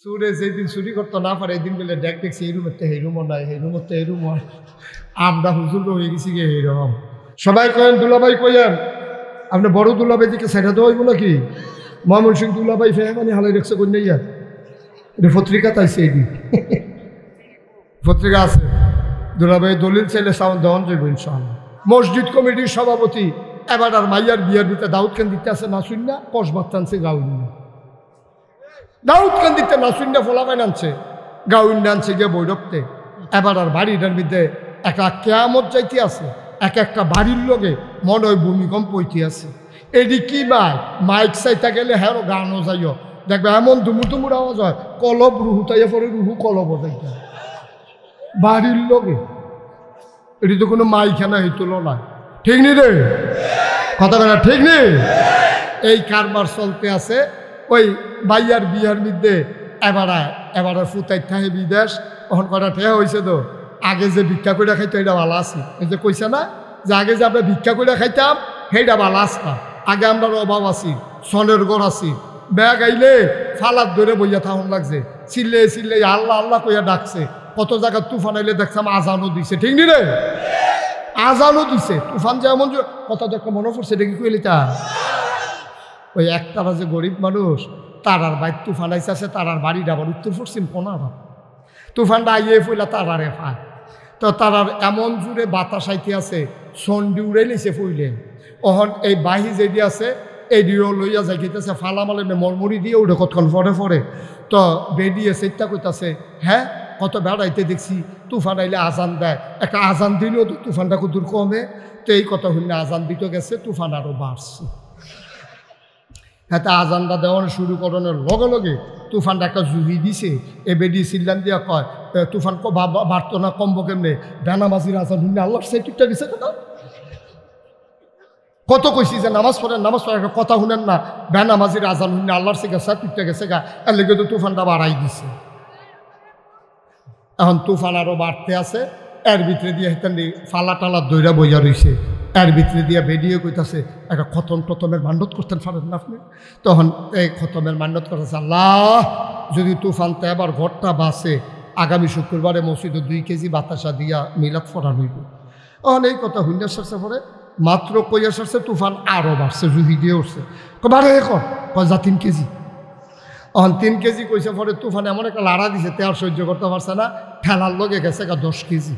চুরে যেদিন চুরি করতে না পারে এই দিন বলে দেখ দেখছি এই রুমের তো এই রুমও নাই, এই রুমের তো এই রুম হয়। আমরা হুজুর হয়ে গেছি গিয়ে এইরকম। সবাই কয়েন দুলাভাই কইেন, আপনি বড় দুলাভাই দিকে সেটা তো হইব নাকি? ময়মন সিং দুলাভাই ফেহানি হালাই রেখছে কই নেই আর এটা পত্রিকা তাইছে এই দিন পত্রিকা আছে। দুলাভাই দলিল চাইলে সাউন্ড দেওয়ান যাইব ইনশাআল্লাহ। মসজিদ কমিটির সভাপতি এবার আর মাইয়ার বিয়ার দিতে দাউদ খান দিতে আছে না শুন না, কসবাত টানছে গাউন, দাউদ খান দিতে না শুন না ফোলাপাইন আনছে গাউন আনছে গিয়ে বৈরক্তে। এবার আর বাড়িটার মধ্যে একটা কেয়ামত যাইতে আছে, এক একটা বাড়ির লোকে মনে হয় ভূমিকম্প হইতে আছে। এটি কি মাইক চাইতে গেলে হ্যাঁ গানও যাইও দেখবে এমন দুমুর দুমুর আওয়াজ হয়, কলব রুহু তাইয়া পরে রুহু কলব যাইতে বাড়ির লোকে। এটি তো কোনো মাইখানা হইতল না, ঠিক নি রে কথা বলা ঠিক নেই। এই কারবার চলতে আছে। ওই বাইয়ার বিয়ার মধ্যে এবার ফুতাই থাহে বিদেশ তখন কটা ঠেয়া হয়েছে। তো আগে যে ভিক্ষা করে খাইতো এটা ভালো আছে, এই যে কইছে না যে আগে যে আমরা ভিক্ষা করে খাইতাম সেইটা ভালো আসতাম। আগে আমরা অভাব আছি, সনের ঘর আছি, ব্যাগ আইলে ফালাত ধরে বইয়া থাকুন লাগছে, চিল্লে চিল্লে আল্লাহ আল্লাহ কইয়া ডাকছে। কত জায়গা তুফান আইলে দেখতাম আজানও দিছে, ঠিক নি রে আজানও দিছে। তুফান যেমন কথা তো একটা মনে পড়ছে, এটা কি কইলি তা ওই একটারা যে গরিব মানুষ তারার বাইর তুফান আইসে আছে, তারার বাড়িটা আবার উত্তর পশ্চিম কোনাটা, তুফানটা আইয়ে ফইলা তারারে ফায়। তো তারার এমন জুড়ে বাতাস আইতে আছে, সন্ডি উড়ে নিছে ফইলে। ওহন এই বাহি যেদি আছে এইডিও লইয়া যাই খেতেছে ফালামালে মরমরি দিয়ে উঠে কতক্ষণ পরে পরে। তো বেরিয়ে চেষ্টা করতেছে, হ্যাঁ কত বেড়াইতে দেখছি তুফান আইলে আজান দেয়, একটা আজান দিলেও তো তুফানটা কত কমে। তো এই কথা হইলে আজান দিতে গেছে, তুফান আরও বাড়ছে। হ্যাঁ তা আজানটা দেওয়ানো শুরু করানোর লগে লগে তুফানটা একটা জুহি দিছে। এ বেডি সিল্লান দিয়া কয় তুফান বাড়তো না কমবো কেমনে, বেনামাজির আজান হইলে আল্লাহর সেই টিকটা দিছে কেন? কত কইছি যে নামাজ পড়েন একটা কথা শুনেন না, বেনামাজির আজান হইলে আল্লাহর সে গেছে টিকটা গেছে গা, এর লেগে তো তুফানটা বাড়াই দিছে। এখন তুফান আরও বাড়তে আছে, এর ভিতরে দিয়ে হেতেন ফালা টালা দইরা বইয়া রইছে। এর ভিতরে দিয়ে বেরিয়ে কইতাছে একটা খতম টতমের মান্যত করতেন পারেন না আপনি? তখন এই খতমের মান্যত করতেছে, আল্লাহ যদি তুফানতে আবার ঘরটা বাসে আগামী শুক্রবারে মসজিদে 2 কেজি বাতাসা দিয়া মিলাদ ফোড়া হইব। তখন এই কথা হুইন্যা সারছে পরে মাত্র কইয়া সারছে তুফান আরও বাড়ছে, জুহি দিয়ে উঠছে বাড়ে এখন যা 3 কেজি। এখন 3 কেজি কইছে পরে তুফান এমন একটা লাড়া দিছে তে আর সহ্য করতে পারছে না, ঠেলার লগে গেছে 10 কেজি।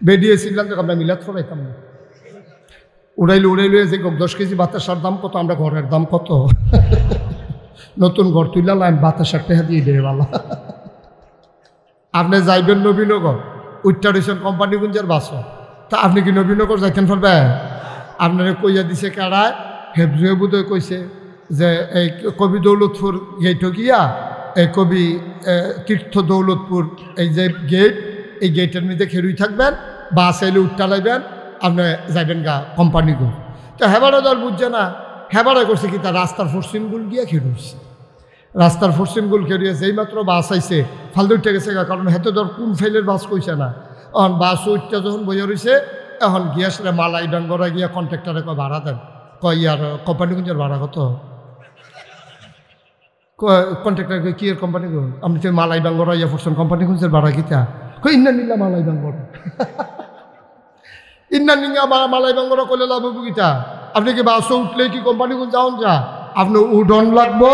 বেরিয়েছিলাম যে আমরা মিলাদ ফোড়াইতাম না, উড়াইলে যে 10 কেজি বাতাসার দাম কত, আমরা ঘরের দাম কত। নতুন ঘর তুইলা লাইন বাতাসার টেহা দিয়ে দেবে বালা। আপনি যাইবেন নবীনগর, উত্তরেশন কোম্পানিগঞ্জের বাস, তা আপনি কি নবীনগর যাইতেন পারবেন? আপনারা কইয়া দিছে কারায় হেবজুয়ে বুধই কইছে যে এই কবি দৌলতপুর গেট গিয়া এই কবি তীর্থ দৌলতপুর এই যে গেট, এই গেটের মধ্যে খেরুই থাকবেন, বাস এলে উঠটা লাইবেন, আপনি যাইবেন গা কোম্পানিগঞ্জ। তো হেবারা দল বুঝছে না, হেবারা করছে কি তার রাস্তার পশ্চিমগুল গিয়া খেরুইছে। রাস্তার পশ্চিমগুল খেরিয়ে যেই মাত্র বাস আইছে ফালতু উঠতে গেছে গা, কারণ হেতে ধর কোন ফাইলের বাস কইছে না। এখন বাস উঠটা যখন বইয়া রয়েছে এখন গিয়া সেটা মালাই ডাঙ্গরা গিয়া কন্ট্রাক্টারে কয় ভাড়া দেন, কয় ইয়ার কোম্পানিগঞ্জের ভাড়া কত? কন্ট্রাক্টার কি এর কোম্পানিগঞ্জ, আপনি তো মালাই ডাঙ্গরা ইয়া পড়ছেন কোম্পানিগঞ্জের ভাড়া কিতা? কই ইন্না নিলা মালাই ডাঙ্গর, ইন্না নিঙ্গা মালাই ডাঙ্গরা করলে লাভ গীতা। আপনি কি বাসও উঠলে কি কোম্পানিগঞ্জ যাওন যা, আপনি উডন লাগবো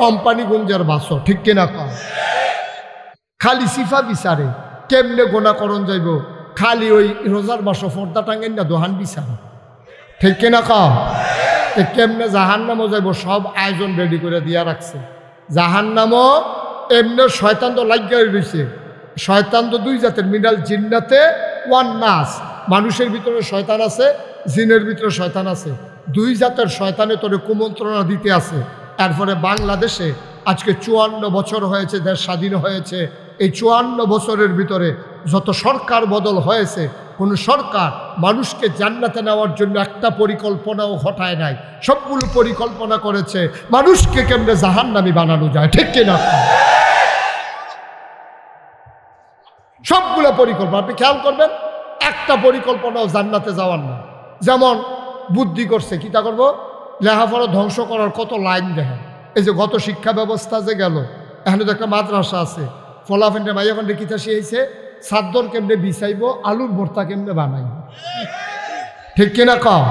কোম্পানিগঞ্জের বাসও, ঠিক কিনা কম? খালি সিফা বিচারে কেমনে গোনাকরণ যাইব, খালি ওই রোজার বাসও ফর্দা টাঙ্গেন না দোহান বিচার, ঠিক কিনা কম? কেমনে জাহান নামও যাইব সব আয়োজন রেডি করে দিয়া রাখছে। জাহান নামও এমনি শয়তান তো লাগিয়ে রয়েছে। শয়তান তো 2 জাতের, মিনাল জিন্নাতে ওয়ান নাস, মানুষের ভিতরে শয়তান আছে, জিনের ভিতরে শয়তান আছে। 2 জাতের শয়তানে তোরে কুমন্ত্রণা দিতে আছে। এরপরে বাংলাদেশে আজকে 54 বছর হয়েছে, দেশ স্বাধীন হয়েছে। এই 54 বছরের ভিতরে যত সরকার বদল হয়েছে, কোনো সরকার মানুষকে জান্নাতে নেওয়ার জন্য একটা পরিকল্পনাও ঘটায় নাই। সবগুলো পরিকল্পনা করেছে মানুষকে কেমনে জাহান্নামী বানানো যায়, ঠিক কিনা? সবগুলো পরিকল্পনা আপনি খেয়াল করবেন, একটা পরিকল্পনাও জান্নাতে যাওয়ার না। যেমন বুদ্ধি করছে কিতা করবো, লেখাপড়া ধ্বংস করার কত লাইন দেখেন। এই যে গত শিক্ষা ব্যবস্থা যে গেল, এখানে তো একটা মাদ্রাসা আছে, ফলাফেন্ডে মাইয়া ফান্ডে কিতা শিয়েছে, সাদ্দর কেমনে বিছাইব, আলুর ভর্তা কেমনে বানাইব, ঠিক কিনা কম।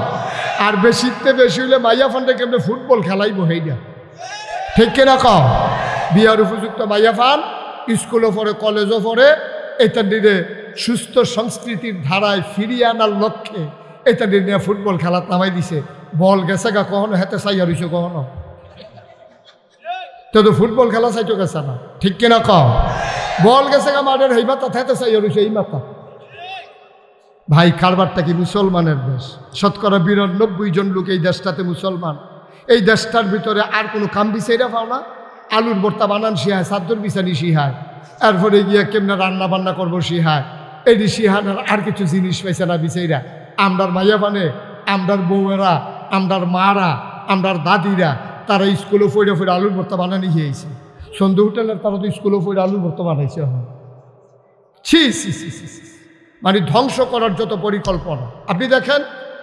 আর বেশিতে বেশি হইলে মাইয়া ফান্ডে কেমনে ফুটবল খেলাইব সেইটা, ঠিক কিনা কম। বিয়ার উপযুক্ত মাইয়া ফান স্কুলও পড়ে, কলেজও পড়ে, এটা নিয়ে সুস্থ সংস্কৃতির ধারায় ফিরিয়ে আনার লক্ষ্যে এটা নিয়ে ফুটবল খেলা নামাই দিছে। বল গেছে গা কখনো, হেতে চাইয়া রইছে কখনো, তো ফুটবল খেলা চাইতো গেছে না, ঠিক কিনা কম। বল গেছে গা মাঠের এই মাথা, হেতে চাইয়া রইছে এই মাথা। ভাই কারবারটা কি মুসলমানের দেশ, শতকরা ৯২ জন লোক এই দেশটাতে মুসলমান। এই দেশটার ভিতরে আর কোনো কাম বিচাইরা পাও না, আলুর ভর্তা বানান শিহায়, চাদর বিছানি শিহায়, এরপরে গিয়ে কেমনে রান্না বান্না করবো শিহায়, এই শিহানার আর কিছু জিনিস পাইছে না বিচাইরা। আমরার মাইয়া বানে, আমরার বউয়েরা, আমরার মারা, আমরার দাদিরা তারা স্কুলে ফইরে ফইরে আলুর ভর্তা বানানি খেয়েছে। সন্ধে হোটেলের তারা তো স্কুলে ফইরে আলুর ভর্তা বানাইছে। ছি ছি ছি ছি, মানে ধ্বংস করার যত পরিকল্পনা। আপনি দেখেন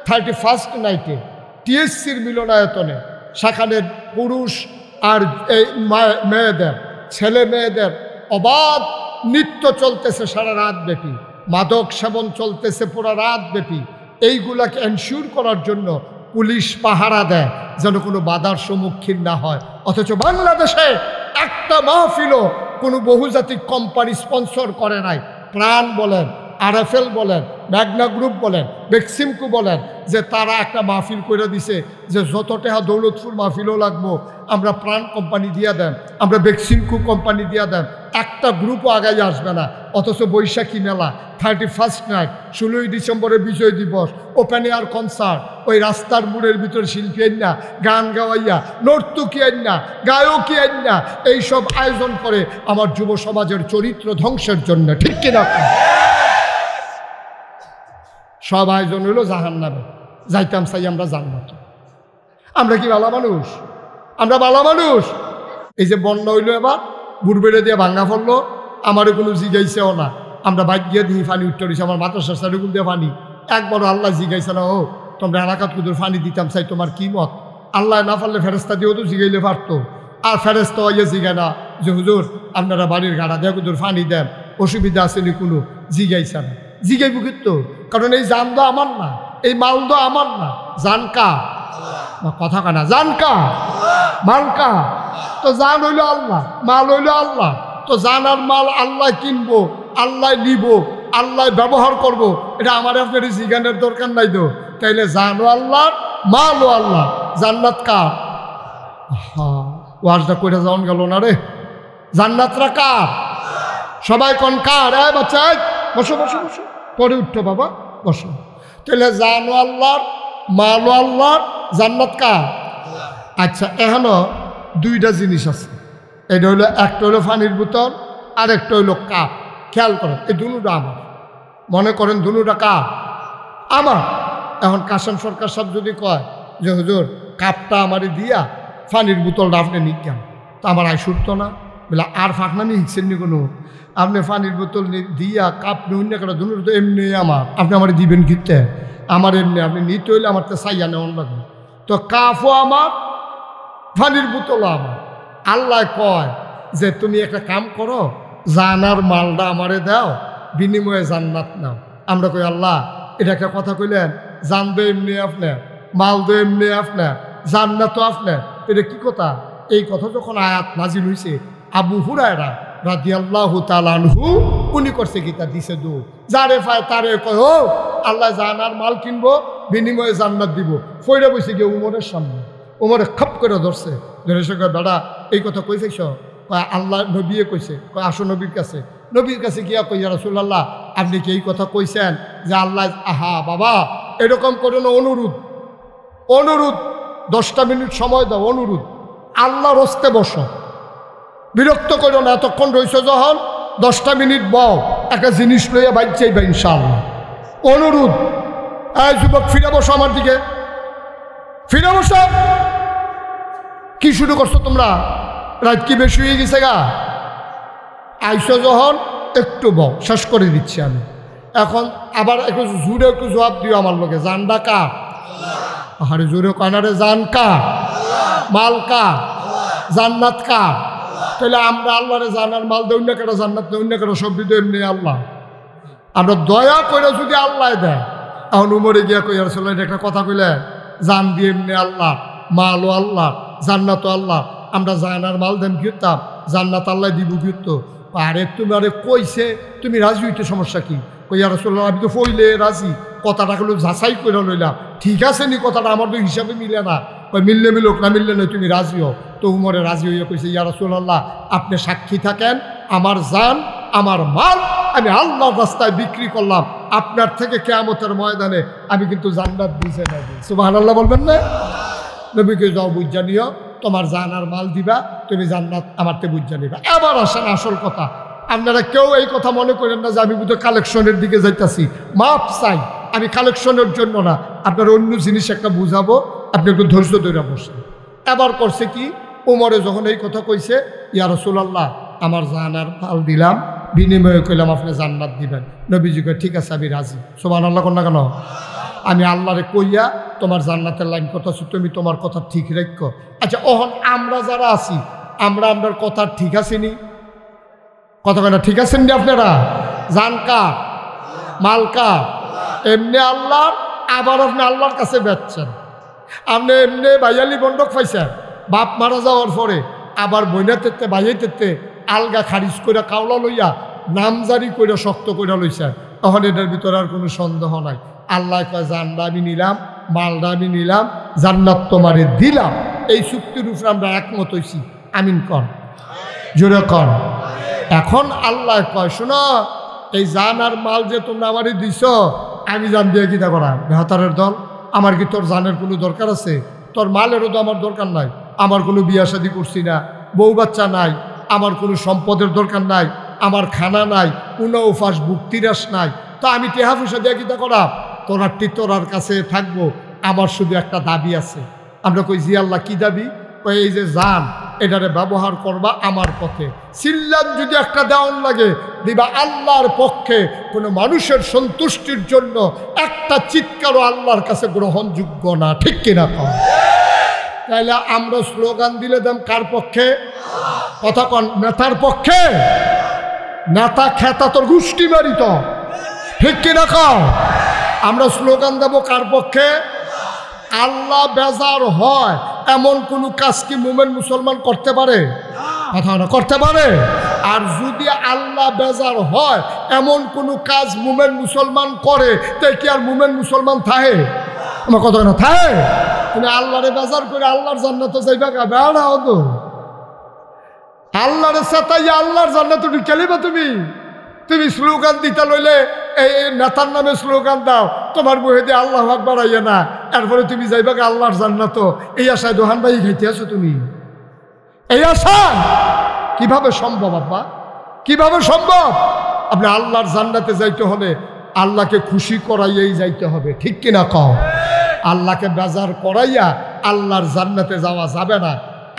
31st নাইটে টিএসসির মিলনায়তনে সেখানে পুরুষ আর এই মেয়েদের, ছেলে মেয়েদের অবাধ নৃত্য চলতেছে সারা রাত ব্যাপী, মাদক সেবন চলতেছে পুরো রাত ব্যাপী। এইগুলাকে এনশিওর করার জন্য পুলিশ পাহারা দেয় যেন কোনো বাধার সম্মুখীন না হয়। অথচ বাংলাদেশে একটা মাহফিলও কোনো বহুজাতিক কোম্পানি স্পন্সর করে নাই। প্রাণ বলেন, আরএফএল বলেন, ম্যাগনা গ্রুপ বলেন, বেক্সিমকো বলেন, যে তারা একটা মাহফিল করে দিছে যে যত টাকা দৌলতপুর মাহফিলও লাগবো আমরা প্রাণ কোম্পানি দিয়া দেন, আমরা বেক্সিমকো কোম্পানি দিয়া দেন, একটা গ্রুপও আগাই আসবে না। অথচ বৈশাখী মেলা, 31st নাইট, 16ই ডিসেম্বরের বিজয় দিবস, ওপেন এয়ার কনসার্ট, ওই রাস্তার মোড়ের ভিতরে শিল্পী আইন না, গান গাওয়াইয়া, নর্তকী আইন না, গায়কী আইন না, এইসব আয়োজন করে আমার যুব সমাজের চরিত্র ধ্বংসের জন্য, ঠিক কিনা? সব আয়োজন হইল জাহান্নামে, যাইতাম চাই আমরা জান্নাত। আমরা কি ভালো মানুষ? আমরা ভালো মানুষ? এই যে বন্যা হইল এবার, বুড়বেড়ে দিয়ে ভাঙ্গা পড়লো, আমারও কোনো জিগাইছেও না। আমরা বাইক গিয়ে দিয়ে পানি উঠতে রয়েছে, আমার মাদ্রাসার সাইডে দিয়ে পানি, একবারও আল্লাহ জিগাইছে না, ও তোমরা এলাকাত কুদুর পানি দিতাম চাই, তোমার কি মত? আল্লাহ না পারলে ফেরেস্তা দিয়েও তো জিগাইলে পারতো। আর ফেরেস্তা হইয়া জিগায় না যে হুজুর আপনারা বাড়ির গাড়া দিয়ে কুদুর পানি দেন, অসুবিধা আসেনি কোনো, জিগাইছে না। জিগাইব কিন্তু, কারণ এই জান তো আমার না, এই মাল তো আমার না, জান কা কথা কানা, জান কা মাল কা, তো জান হইল আল্লাহ, মাল হইল আল্লাহ। তো জান আর মাল আল্লাহ কিনবো, আল্লাহ নিব, আল্লাহ ব্যবহার করব, এটা আমার আপনার জিজ্ঞানের দরকার নাই তো। তাইলে জানও আল্লাহ, মালও আল্লাহ, জান্নাত কার? ওয়াজটা কইরা যাওয়ান গেল না রে। জান্নাতরা কার? সবাই কোন কার? বাচ্চা বসো বসো বসো, পরে উঠতো বাবা, বসো। তাহলে জানো আল্লাহর, মালও আল্লাহর, জান্নাত কার? আচ্ছা, এখনো দুইটা জিনিস আছে। এটা হইলো, একটা হইলো পানির বোতল, আর একটা হইলো কাপ। খেয়াল করেন, এই দুটা আমার, মনে করেন দুটা কাপ আমার। এখন কাসেম সরকার সাহেব যদি কয় যে হুজুর কাপটা আমারই দিয়া পানির বোতলটা আপনি নিজ্ঞান, তা আমার আয় শুরতো না বলে, আর ফাঁকনামি হিকছেন নি কোনো? আপনি পানির বোতল দিয়া কাপ নিন না কেন, দুটো তো এমনি আমার, আপনি আমার দিবেন কিনতে? আমার এমনি, আপনি নিতে হইলে আমার তো চাইয়া নেওয়ান লাগবে। তো কাপও আমার, পানির বোতলও আমার। আল্লাহ কয় যে তুমি একটা কাম করো, জানার মালটা আমারে দাও, বিনিময়ে জান্নাত নাও। আমরা কই আল্লাহ এটা একটা কথা কইলেন, জান দো এমনি আপনার, মাল দো এমনি আপনার, জান্নাতও আপনার, এটা কি কথা? এই কথা যখন আয়াত নাজিল হইছে, আবু হুরায়রা রাদিয়াল্লাহু তাআলা আনহু উনি করছে কি, তা দিছে দো, যারে পায় তারে কয় ও আল্লাহ জানার মাল কিনবো, বিনিময়ে জান্নাত দিব। ফইরা বসে গিয়ে উমরের সামনে, উমরে খপ করে ধরছে, ধরে সে কয় বেটা এই কথা কইছিস? কয় আল্লাহ নবীয়ে কইছে। কয় আসো নবীর কাছে। নবীর কাছে গিয়া কই, ইয়া রাসূলুল্লাহ আপনি কি এই কথা কইছেন যে আল্লাহ? আহা বাবা, এরকম করে না, অনুরোধ, অনুরোধ, 10টা মিনিট সময় দাও, অনুরোধ, আল্লাহর হস্তে বসো, বিরক্ত করো না। এতক্ষণ রয়েছে যখন, 10টা মিনিট বও, একটা জিনিস লইয়া বাইর চাইবা ইনশাআল্লাহ, অনুরোধ। এই যুবক ফিরে বসো আমার দিকে, ফিরে বসো। কি শুরু করছো তোমরা? রাত কি বেশি হয়ে গেছে গা? আইসো যখন, একটু বও, শেষ করে দিচ্ছি আমি। এখন আবার একটু জোরে একটু জবাব দিও আমার লোকে, জানডা কার? আরে জোরে কানারে, জান কার? মাল কার? জান্নাত কার? তাহলে আমরা আল্লাহরে জানার মাল দেই না, কেটা জান্নাত দেই না, কেটা সব দিতে এমনি আল্লাহ। আমরা দয়া করে যদি আল্লাহ দেয়, এখন উমরে গিয়া কই রাসূলুল্লাহ একটা কথা কইলেন, জান দিয়ে এমনি আল্লাহ, মালও আল্লাহ, জান্নাতও আল্লাহ, আমরা জানার মাল দেন কিতাম, জান্নাত আল্লাহ দিব কিন্তু। আরে তুমি আরে কইছে তুমি রাজি হইতে সমস্যা কি? কই রাসূলুল্লাহ আমি তো ফইলে রাজি, কথাটা গুলো যাচাই করে লইলাম, ঠিক আছে নি কথাটা, আমার তো হিসাবে মিলে না। ওই মিললে মিলুক, না মিললে নয়, তুমি রাজি হও। তো উমরে রাজি হইয়া কইছে, ইয়া রাসূলুল্লাহ আপনি সাক্ষী থাকেন, আমার জান আমার মাল আমি আল্লাহর রাস্তায় বিক্রি করলাম, আপনার থেকে কিয়ামতের ময়দানে আমি কিন্তু জান্নাত বুঝে নেব। সুবহানাল্লাহ বলবেন না? নবীকে যাও বুঝা নিও, তোমার জান আর মাল দিবা, তুমি জান্নাত আমারতে বুঝা নিবা। এবার আসেন আসল কথা। আপনারা কেউ এই কথা মনে করেন না যে আমি বুঝতে কালেকশনের দিকে যাইতাছি। মাপ চাই, আমি কালেকশনের জন্য না, আপনার অন্য জিনিস একটা বুঝাবো, আপনি একটু ধৈর্য ধরে বসেন। এবার করছে কি, উমরে যখন এই কথা কইছে, ইয়া রাসূলুল্লাহ আমার জান আর মাল দিলাম, বিনিময়ে কইলাম আপনি জান্নাত দিবেন। নবীজি কয় ঠিক আছে আমি রাজি। সুবহানাল্লাহ কোন না কেন? আমি আল্লাহরে কইয়া তোমার জান্নাতের লাইন কথা, তুমি তোমার কথা ঠিক রাখো। আচ্ছা ওহন আমরা যারা আছি, আমরা আপনার কথা ঠিক আছিনি? কথা কেন ঠিক আছেন নি আপনারা? জান কার, মাল কার? এমনি আল্লাহর। আবার আপনি আল্লাহর কাছে বেচছেন। আপনি এমনি ভাইয়ালি বন্ধক পাইছেন, বাপ মারা যাওয়ার পরে আবার বইনা তেতে ভাইয়াই তেতে আলগা খারিজ করে কাওলা লইয়া নামজারি করে শক্ত করে লইছেন। তখন এটার ভিতরে আর কোনো সন্দেহ নাই। আল্লাহ কয় জানটা আমি নিলাম, মালটা আমি নিলাম, জান্নাত তোমারে দিলাম। এই চুক্তির উপরে আমরা একমত হইছি। আমিন কন, জোরে কন। এখন আল্লাহ কয় শোনো, এই জান আর মাল যে তোমরা আমারই দিছ, আমি জান দিয়ে কিতা করা বেহাতারের দল? আমার কি তোর জানের কোনো দরকার আছে? তোর মালেরও তো আমার দরকার নাই। আমার কোনো বিয়া শাদী করছি না, বউ বাচ্চা নাই, আমার কোনো সম্পদের দরকার নাই, আমার খানা নাই, কোনো উপাস ভুক্তিরাস নাই। তো আমি টেহা পয়সা দিয়ে কিতা করা? তোরারটি তোরার কাছে থাকবো। আমার শুধু একটা দাবি আছে। আমরা কই জি আল্লাহ কি দাবি? কই এই যে জান এটারে ব্যবহার করবা আমার পথে। সিল্লাত যদি একটা দেওয়ান লাগে দিবা আল্লাহর পক্ষে। কোনো মানুষের সন্তুষ্টির জন্য একটা চিৎকারও আল্লাহর কাছে গ্রহণযোগ্য না, ঠিক কিনা কন? তাইলে আমরা স্লোগান দিলে দাম কার পক্ষে? কথা কন, নেতার পক্ষে? নেতা খেতা তোর গোষ্ঠী বাড়িত, ঠিক কিনা কন? আমরা স্লোগান দেব কার পক্ষে? আল্লাহ বেজার হয় এমন কোনো কাজ কি মুমিন মুসলমান করতে পারে? কথা না, করতে পারে? আর যদি আল্লাহ বেজার হয় এমন কোনো কাজ মুমিন মুসলমান করে, তাই কি আর মুমিন মুসলমান থাকে? আমার কথা না থাকে? তুমি আল্লাহরে বেজার করে আল্লাহর জান্নাতে যাইবা কা? বেড়া হতো আল্লাহরে সেতাইয়া আল্লাহর জান্নাতে ঢুকালিবা তুমি? তুমি স্লোগান দিতে লইলে এই নেতার নামে স্লোগান দাও, তোমার মুহে দিয়ে আল্লাহু আকবার আইয়া না, এরপরে তুমি যাইবা আল্লাহর জান্নাত। এই আশায় দোহান ভাই খাইতে আছো তুমি? এই আশা কিভাবে সম্ভব আব্বা? কিভাবে সম্ভব? আপনি আল্লাহর জান্নাতে যাইতে হলে আল্লাহকে খুশি করাইয়াই যাইতে হবে, ঠিক কিনা কও? আল্লাহকে বেজার করাইয়া আল্লাহর জান্নাতে যাওয়া যাবে না।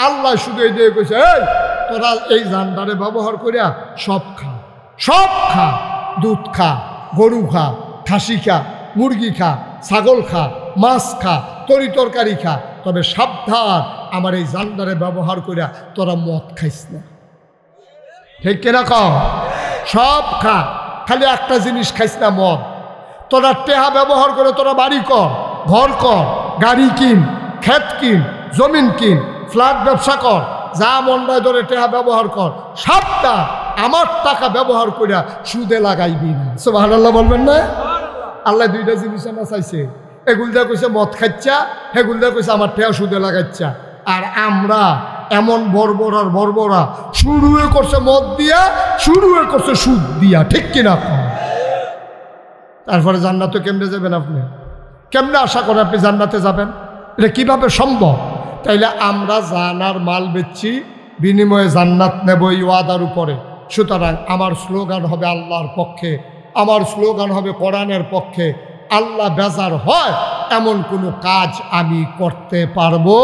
আল্লাহ শুধু এই দিয়ে কইছে, এই তোরা এই জান্নারে ব্যবহার করিয়া সব খা, সব খা, দুধ খা, গরু খা, খাসি খা, মুরগি খা, ছাগল খা, মাছ খা, তরি তরকারি খা, তবে সাবধান আমার এই জান্নারে ব্যবহার করিয়া তোরা মদ খাইস না, ঠিক কিনা কও? সব খা, খালি একটা জিনিস খাইস না, মদ। তোরা টেহা ব্যবহার করে তোরা বাড়ি কর, ঘর কর, গাড়ি কিন, ক্ষেত কিন, জমিন কিন, ফ্ল্যাট ব্যবসা কর, যা মন্ডায় ধরে টেহা ব্যবহার কর, সবটা আমার টাকা ব্যবহার করিয়া সুদে লাগাইবি না। সুবহানাল্লাহ বলবেন না? আল্লাহ দুইটা জিনিস না চাইছে, এগুলদা কইছে মদ খাচ্ছা, হেগুলদা কইছে আমার টেহা সুদে লাগাচ্ছা। আর আমরা এমন বর্বরার বর্বরা, শুরুয়ে করছে মদ দিয়া, শুরুয়ে করছে সুদ দিয়া, ঠিক কিনা? তারপরে জান্নাতে কেমনে যাবেন আপনি? কেমনে আশা করেন আপনি জান্নাতে যাবেন? এটা কিভাবে সম্ভব? তাইলে আমরা জানার মাল বেচছি, বিনিময়ে জান্নাত নেব এই ওয়াদার উপরে। সুতরাং আমার স্লোগান হবে আল্লাহর পক্ষে, আমার স্লোগান হবে কোরআনের পক্ষে। আল্লাহ বেজার হয় এমন কোনো কাজ আমি করতে পারবো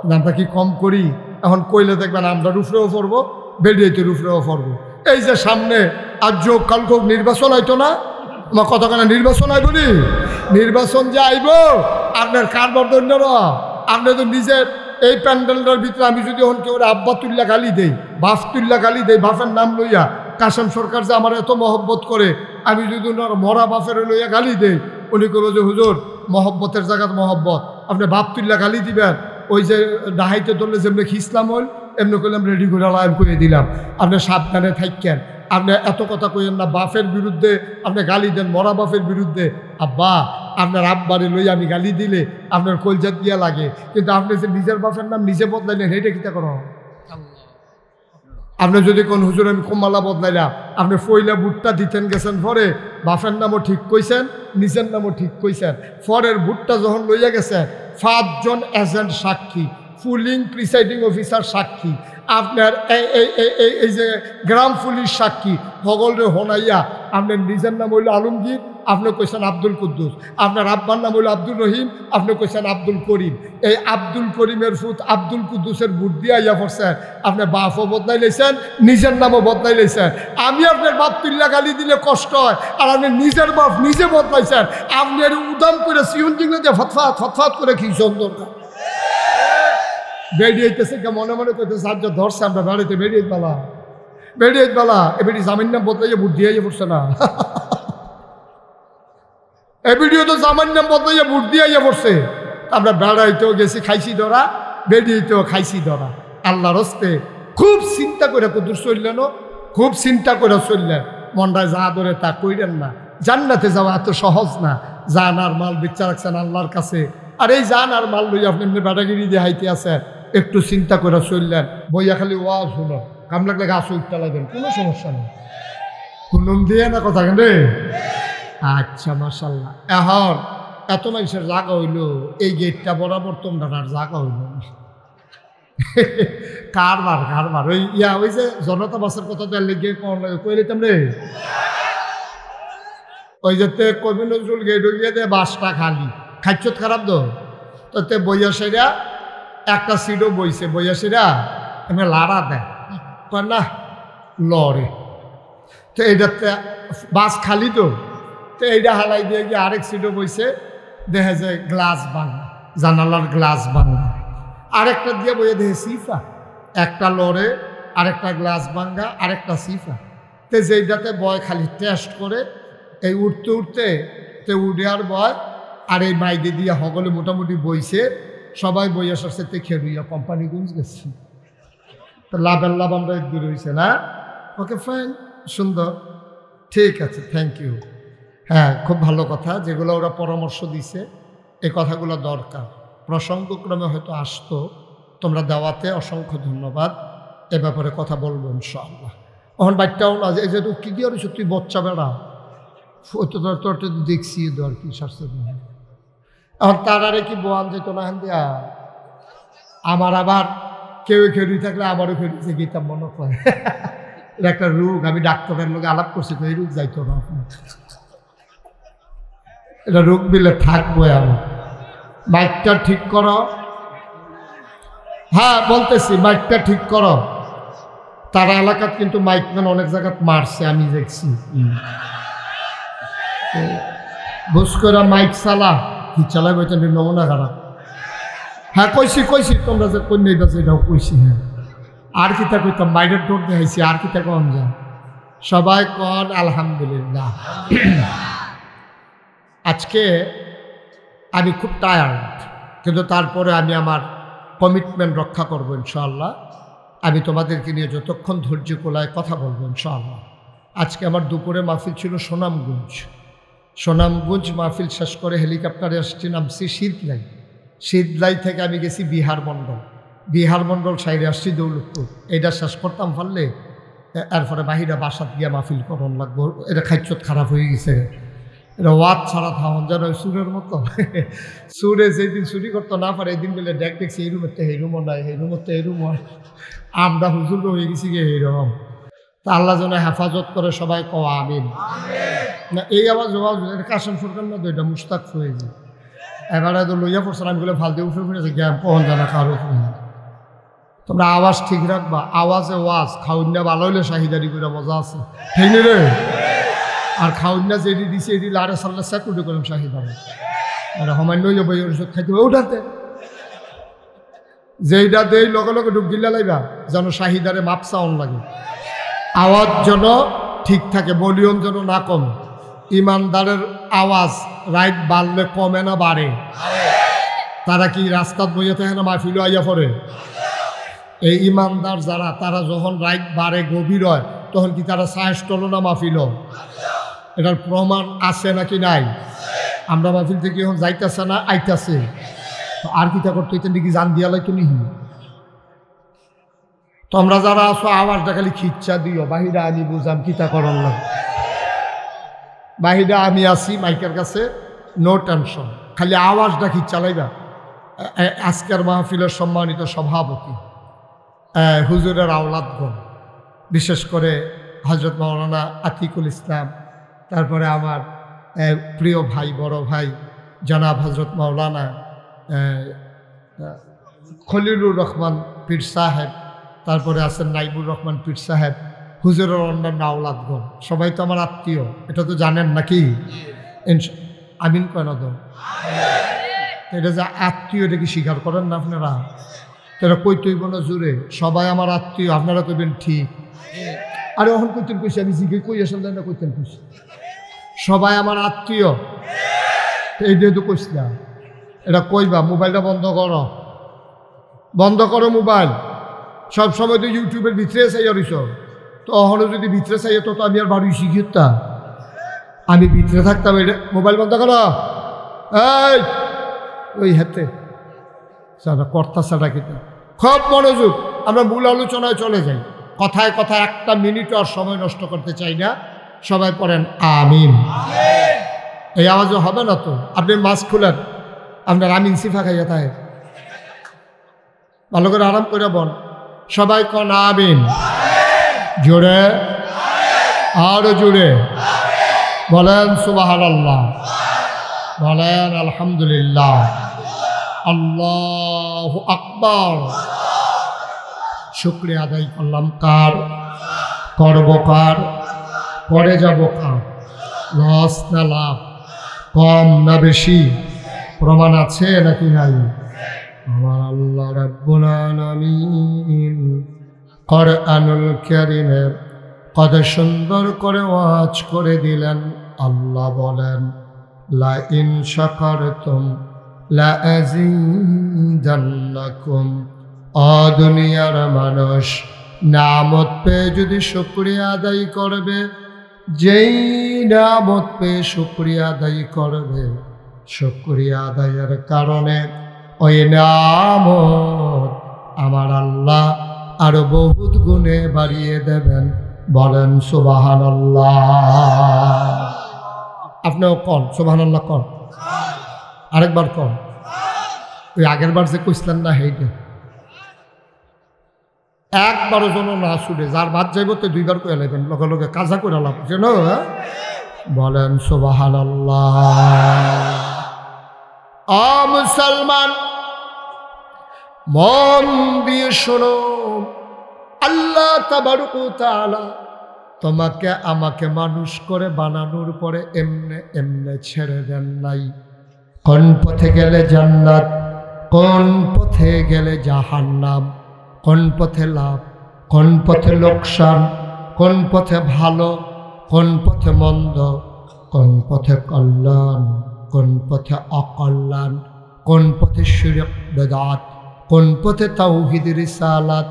না। আমরা কি কম করি? এখন কইলে দেখবেন আমরা রুফরেও পড়বো, বেরিয়েতে রুফরেও পড়বো। এই যে সামনে আজ যোগ কালক নির্বাচন হইতো না, আমার কতখানা নির্বাচন আইব নি? নির্বাচন যে আইব আপনার কারবার দৈন্যরা, আপনি তো নিজের এই প্যান্ডেলটার ভিতরে আমি যদি এখন কেউ আব্বা তুল্লা গালি দেই, বাপ তুল্লা গালি দেই, বাপের নাম লইয়া, কাসেম সরকার যে আমার এত মহব্বত করে, আমি যদি ওনার মরা বাপের লইয়া গালি দেই, উনি করবো যে হুজুর মহব্বতের জায়গাত মহব্বত, আপনি বাপ তুল্লা গালি দিবেন, ওই যে ডাহাইতে ধরলে যেমনি খিসলাম হল এমনি করলাম রেডি করে লাইন করে দিলাম, আপনি সাবধানে থাকেন, আপনি এত কথা কইেন না, বাপের বিরুদ্ধে আপনি গালি দেন, মরা বাপের বিরুদ্ধে। আব্বা আপনার আব্বারে লই আমি গালি দিলে আপনার কলজাত দিয়া লাগে, কিন্তু আপনি যে নিজের বাপের নাম নিজে বদলাইলেন সেইটা কিতা করো? আপনি যদি কোন হুজুর আমি কমালা বদলাইলাম, আপনি ফইলা ভুট্টা দিতেন গেছেন, পরে বাপের নামও ঠিক কইছেন, নিজের নামও ঠিক কইছেন, পরের ভুট্টা যখন লইয়া গেছে 5 জন এজেন্ট সাক্ষী, পুলিং প্রিসাইডিং অফিসার সাক্ষী, আপনার এই যে গ্রাম পুলিশ সাক্ষী, হগলরে হোনাইয়া আপনার নিজের নাম হইল আলমগীর, আপনি কইছেন আব্দুল কুদ্দুস, আপনার আব্বার নাম হইল আব্দুল রহিম, আপনি কইছেন আব্দুল করিম, এই আব্দুল করিমের ফুত আব্দুল কুদ্দুসের বুট দিয়া ইয়া পড়ছেন, আপনি বাপও বদলাই লেছেন, নিজের নামও বদলাই লেছেন। আমি আপনার বাপ তুল্লা গালি দিলে কষ্ট হয়, আর আপনি নিজের বাপ নিজে বদলাইছেন, আপনি এর উদাম করে সিউন জিংলে দিয়ে ফতফাত ফতফাত করে খিঁচন দরকার বেরিয়েছে কে মনে মনে করতেছে, সাহায্য ধরছে আমরা বাড়িতে বেরিয়ে বেলা এবারে জামিন নাম বদলাইয়ে বুট দিয়ে পড়ছে না, এ ভিডিও তো জামার নাম বদলাইয়া বুট দিয়ে পড়ছে। আমরা বেড়াইতেও গেছি খাইছি ধরা, বেরিয়েতেও খাইছি ধরা। আল্লাহর হস্তে খুব চিন্তা করে কুদুর চললেন, খুব চিন্তা করে চললেন, মনটায় যা ধরে তা কইলেন না। জান্নাতে যাওয়া এত সহজ না, জান আর মাল বিচ্ছা রাখছেন আল্লাহর কাছে, আর এই জান আর মাল লইয়া আপনি এমনি বেড়াগিরি দিয়ে হাইতে আছেন, একটু চিন্তা করে চললেন। বইয়া খালি ওয়াজ শুনো, কাম লাগলে গাছ উঠতে লাগবেন, কোনো সমস্যা নেই, হুনুম দিয়ে না কথা কেন রে। আচ্ছা মাশাল্লাহ। এখন এত মানুষের জায়গা হইল, এই গেটটা বরাবর তোমরা আর জায়গা হইল কারবার ওই ওই যে জনতা বাসের কথা তো লেগে কইলে তেমনি ওই যে কবি নজরুল গেট গিয়ে দে বাসটা খালি খাইছত খারাপ তো তে বইয়াসীরা একটা সিটও বইছে, বইয়াসীরা এমনি লাড়া দেয় না লড়ে, তো এইটাতে বাস খালি তো এইটা হালাই দিয়ে গিয়ে আরেক সিটও বইছে, দেখে যে গ্লাস ভাঙা, জানালার গ্লাস ভাঙা, আরেকটা দিয়ে বইয়ে দেখে সিফা, একটা লড়ে আরেকটা গ্লাস ভাঙা আরেকটা সিফা, তো যেইটাতে বয় খালি টেস্ট করে এই উঠতে উঠতে তে উঠে আর বয়, আর এই মাইদে দিয়ে হগলে মোটামুটি বইছে, সবাই বই আসার সাথে খেলুইয়া কোম্পানিগঞ্জ গেছি, তো লাভের লাভ আমরা দূর হয়েছে না। ওকে ফাইন, সুন্দর, ঠিক আছে, থ্যাংক ইউ। হ্যাঁ, খুব ভালো কথা, যেগুলো ওরা পরামর্শ দিছে এই কথাগুলো দরকার, প্রসঙ্গক্রমে হয়তো আসতো, তোমরা দেওয়াতে অসংখ্য ধন্যবাদ। এ ব্যাপারে কথা বলবো ইনশাআল্লাহ। এখন বাচ্চাও না যে যেহেতু কী দিয়ে তুই বচ্চা বেড়া তোর দেখছি আর কি শাস্তি, এখন তার আরে কি বোয়ান যেত না দিয়া আমার আবার কেউ খেলুই থাকলে আমারও খেলুছে গীতা মনে করে এটা একটা রোগ, আমি ডাক্তারের লোক আলাপ করছি তো এই রোগ যাইতো না, এটা রোগ বিলে থাকবো। আমার মাইকটা ঠিক করো, হ্যাঁ বলতেছি মাইকটা ঠিক করো। তারা এলাকাত কিন্তু মাইকম্যান অনেক জায়গাত মারছে, আমি দেখছি, বুঝ করে মাইক চালা কি চালাবে এটা নমুনা খারাপ। হ্যাঁ কইছি তোমরা যে কন্যা এটাও কইছি। হ্যাঁ আর কিতা কইতাম, বাইরের টোট দেখাইছি, আর কিতা কম যায়, সবাই কন আলহামদুলিল্লাহ। আজকে আমি খুব টায়ার্ড, কিন্তু তারপরে আমি আমার কমিটমেন্ট রক্ষা করবো ইনশাআল্লাহ। আমি তোমাদেরকে নিয়ে যতক্ষণ ধৈর্য কোলায় কথা বলবো ইনশাআল্লাহ। আজকে আমার দুপুরে মাহফিল ছিল সোনামগঞ্জ মাহফিল শেষ করে হেলিকপ্টারে আসছি, নামছি শীতলাই থেকে আমি গেছি বিহার মণ্ডল সাইডে আসছি দৌলতপুর। এটা শেষ করতাম পারলে এরপরে বাহিরা বাসাত গিয়া মাহফিল করন লাগবো, এটা খাইচত খারাপ হয়ে গেছে, এটা ওয়াদ ছাড়া থামন যেন সুরের মতো। সুরে যেদিন চুরি করতে না পারে এই দিন বলে দেখছি এই রুমের তো এই রুমও নাই, এই রুমের তো এই রুম হয়, আমরা হুজুর হয়ে গেছি গিয়ে এইরকম। তা আল্লাহ যেন হেফাজত করে, সবাই কওয়া আমিন। না এই আওয়াজ এটা কাসেম সরকার না তো, এটা মুস্তাক হয়েছে, এবারে তো লইয়া পড়ছে, আমি বলে ফালতে উঠে ফিরেছে জ্ঞান পহন জানা কারো। তোমরা আওয়াজ ঠিক রাখবা, আওয়াজে ওয়াজ খাউন্যা ভালো হইলে শাহিদারি করে মজা আছে, ঠিক নি রে? আর খাউন্যা যেটি দিছে এটি লারে সাল্লা স্যাকুটে করলাম শাহিদারে, আর হমান্য যাবো ওষুধ খাইতে হবে ওঠাতে। যেইটা দেই লগে লগে ঢুক গিল্লা লাইবা যেন শাহিদারে মাপ চাউন লাগে, আওয়াজ যেন ঠিক থাকে, ভলিউম যেন না কমে। ইমানদারের আওয়াজ রাইট বাড়লে কমে না বাড়ে? তারা কি রাস্তাত বইয়া থাকে না মাহফিল আইয়া পড়ে? এই ইমানদার যারা, তারা যখন রাইট বাড়ে গভীর হয় তখন কি তারা সাহস করল না মাহফিল? এটার প্রমাণ আছে নাকি নাই? আমরা মাহফিল থেকে এখন যাইতেছে না আইতাছে, তো আর কিতা করতে হইতেন নাকি জান দিয়া লাইতো নিহি। তোমরা যারা আছো আওয়াজটা খালি খিচ্ছা দিও, বাহিরা আমি বুঝাম কিতা করার লাগে। বাহিরা আমি আছি মাইকের কাছে, নো টেনশন, খালি আওয়াজটা খিচ্ছা লাইবা। আজকের মাহফিলের সম্মানিত সভাপতি হুজুরের আওলাদগণ, বিশেষ করে হজরত মাওলানা আতিকুল ইসলাম, তারপরে আমার প্রিয় ভাই বড় ভাই জনাব হজরত মাওলানা খলিলুর রহমান পীর সাহেব, তারপরে আছেন নাইবুর রহমান পীর সাহেব, হুজুরের অন্যান্য আওলাদগণ, সবাই তো আমার আত্মীয়, এটা তো জানেন নাকি? আমিন কেন তো এটা যে আত্মীয়, এটা কি স্বীকার করেন না আপনারা? তারা কইতেইব না জুড়ে সবাই আমার আত্মীয়, আপনারা কইবেন ঠিক। আরে এখন কইতেন কইছি, আমি জিজ্ঞেস কই আসেন না কইতেন কইছি সবাই আমার আত্মীয়, এইটাই তো কইস না। এটা কইবা মোবাইলটা বন্ধ করো, বন্ধ করো মোবাইল। সবসময় তো ইউটিউবের ভিতরে চাইয়া রইছ, তো অহনো যদি ভিতরে চাইয়া তো আমি আর বাড়ি শিখিতাম, আমি ভিতরে থাকতাম। এটা মোবাইল বন্ধ করো, এই ওই হাতে সাদা কর্তা সাদা কিতা, খুব মনোযোগ। আমরা মূল আলোচনায় চলে যাই, কথায় কথায় একটা মিনিট আর সময় নষ্ট করতে চাই না। সবাই পড়েন আমিন। এই আওয়াজও হবে না তো, আপনি মাস্ক খুলেন, আপনার আমিন সিফা খাইয়া থাকে, ভালো করে আরাম করে বল। সবাই কন আমিন, জোরে আরো জোরে বলেন সুবহানাল্লাহ, বলেন আলহামদুলিল্লাহ, আল্লাহু আকবার। শুকরিয়া আদায় করলাম কার? করব কার? পরে যাব কার? লস না লাভ, কম না বেশি? প্রমাণ আছে নাকি নাই? আমার আল্লাহ রাব্বুল আলামিন কোরআনুল কারীমের কত সুন্দর করে ওয়াজ করে দিলেন। আল্লাহ বলেন, লা ইন শাকারতুম লা আযীদান্নাকুম। দুনিয়ার মানুষ নামত পেয়ে যদি শুকরিয়া আদায় করবে, যেই নামত পেয়ে শুকরিয়া আদায় করবে, শুকরিয়া আদায়ের কারণে ওই নামত আমার আল্লাহ আরো বহুত গুণে বাড়িয়ে দেবেন। বলেন সুবহানাল্লাহ। আপনিও কন সুবহানাল্লাহ, কন আরেকবার কন। ওই আগের বার যে কইছিলেন না সেইটা একবারও যেন না শুনে, যার বাদ যাইব তো দুইবার কয়ে লাগবেন, লগে লগে কাজা করে লাভ যেন। বলেন সুবহানাল্লাহ। মুসলমান মন দিয়ে শোনো, আল্লাহ তাবারক ওয়া তাআলা তোমাকে আমাকে মানুষ করে বানানোর পরে এমনে এমনে ছেড়ে দেন নাই। কোন পথে গেলে জান্নাত, কোন পথে গেলে জাহান্নাম, কোন পথে লাভ, কোন পথে লোকসান, কোন পথে ভালো, কোন পথে মন্দ, কোন পথে কল্যাণ, কোন পথে অকল্যাণ, কোন পথে শিরক বেদাত, কোন পথে তাওহীদ রিসালাত,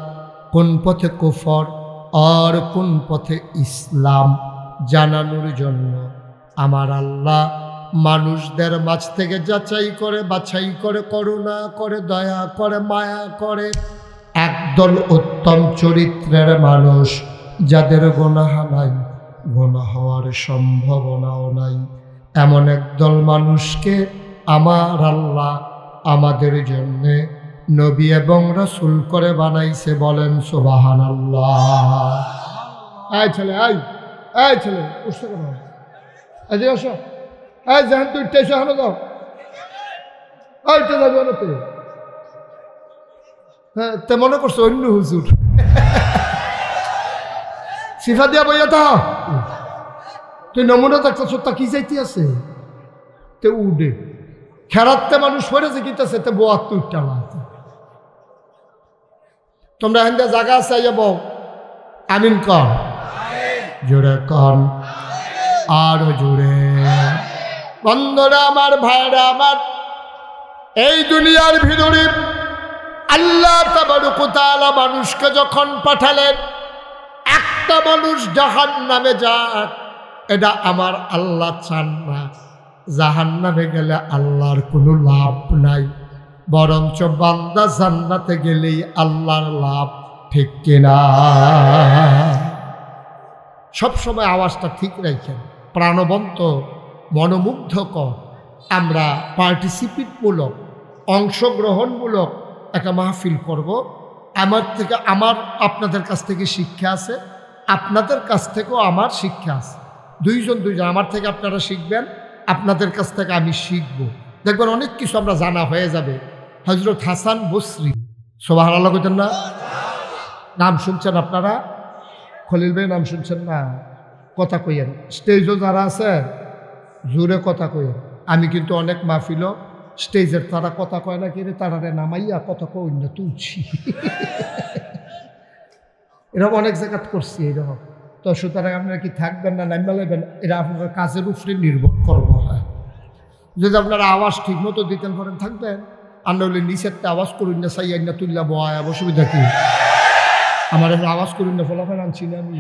কোন পথে কুফর আর কোন পথে ইসলাম জানানোর জন্য আমার আল্লাহ মানুষদের মাঝ থেকে যাচাই করে, বাছাই করে, করুণা করে, দয়া করে, মায়া করে একদল উত্তম চরিত্রের মানুষ, যাদের গুনাহ নাই, গুনাহ হওয়ার সম্ভাবনাও নাই, এমন একদল মানুষকে আমার আল্লাহ আমাদের জন্যে নবী এবং রাসূল করে বানাইছে। বলেন সুবহানাল্লাহ। এই ছেলে, এই ছেলে উঠছে কেন? এই যে আসো, এই যেহেন তুই টেসে হানো যাও, এইটা যাবে না তুই। হ্যাঁ, তে মনে করছো অন্য হুজুর সিফা দিয়া বইয়া তা তুই নমুনা দেখতেছ, তা কি যাইতে আছে? তে উডে খেরাতে মানুষ হয়েছে কিতাছে, তে বোয়াত তুই টালা তোমরা হেন্দে জায়গা আছে যাব আমিন কর জোরে কর আরো জোরে। বন্ধুরা আমার, ভাইরা আমার, এই দুনিয়ার ভিতরে আল্লাহ তাবারক ওয়া তাআলা মানুষকে যখন পাঠালেন, একটা মানুষ জাহান্নামে যাক এটা আমার আল্লাহ চান না। জাহান্নামে গেলে আল্লাহর কোনো লাভ নাই, বরঞ্চ বান্দা জান্নাতে গেলেই আল্লাহর লাভ, ঠিক কিনা? সবসময় আওয়াজটা ঠিক রাখেন, প্রাণবন্ত, মনোমুগ্ধকর। আমরা পার্টিসিপেটমূলক, অংশগ্রহণমূলক একটা মাহফিল করব। আপনাদের কাছ থেকে শিক্ষা আছে, আপনাদের কাছ থেকেও আমার শিক্ষা আছে। দুইজন, আমার থেকে আপনারা শিখবেন, আপনাদের কাছ থেকে আমি শিখব। দেখবেন অনেক কিছু আমরা জানা হয়ে যাবে। হযরত হাসান বসরি, সুবহানাল্লাহ কইতেন না? নাম শুনছেন আপনারা? খলিল ভাই নাম শুনছেন না? কথা কইয়েন। স্টেজও যারা আছে জোরে কথা কইয়েন। আমি কিন্তু অনেক মাহফিলও স্টেজের তারা কথা কয় না, কিন্তু তারা নামাইয়া কথা কই না তুলছি। এরকম অনেক জায়গা করছি এরকম। তো সুতরাং আপনারা কি থাকবেন না নাইমা লাইবেন, এটা আপনার কাজের উপরে নির্ভর করবো। হয় যদি আপনারা আওয়াজ ঠিক মতো দিতেন পারেন থাকবেন, আর নইলে নিচেরটা আওয়াজ করুন না, সাইয়াই না তুললা বয়, অসুবিধা কি? আমার এমন আওয়াজ করুন না, ফলাফল আনছি না আমি।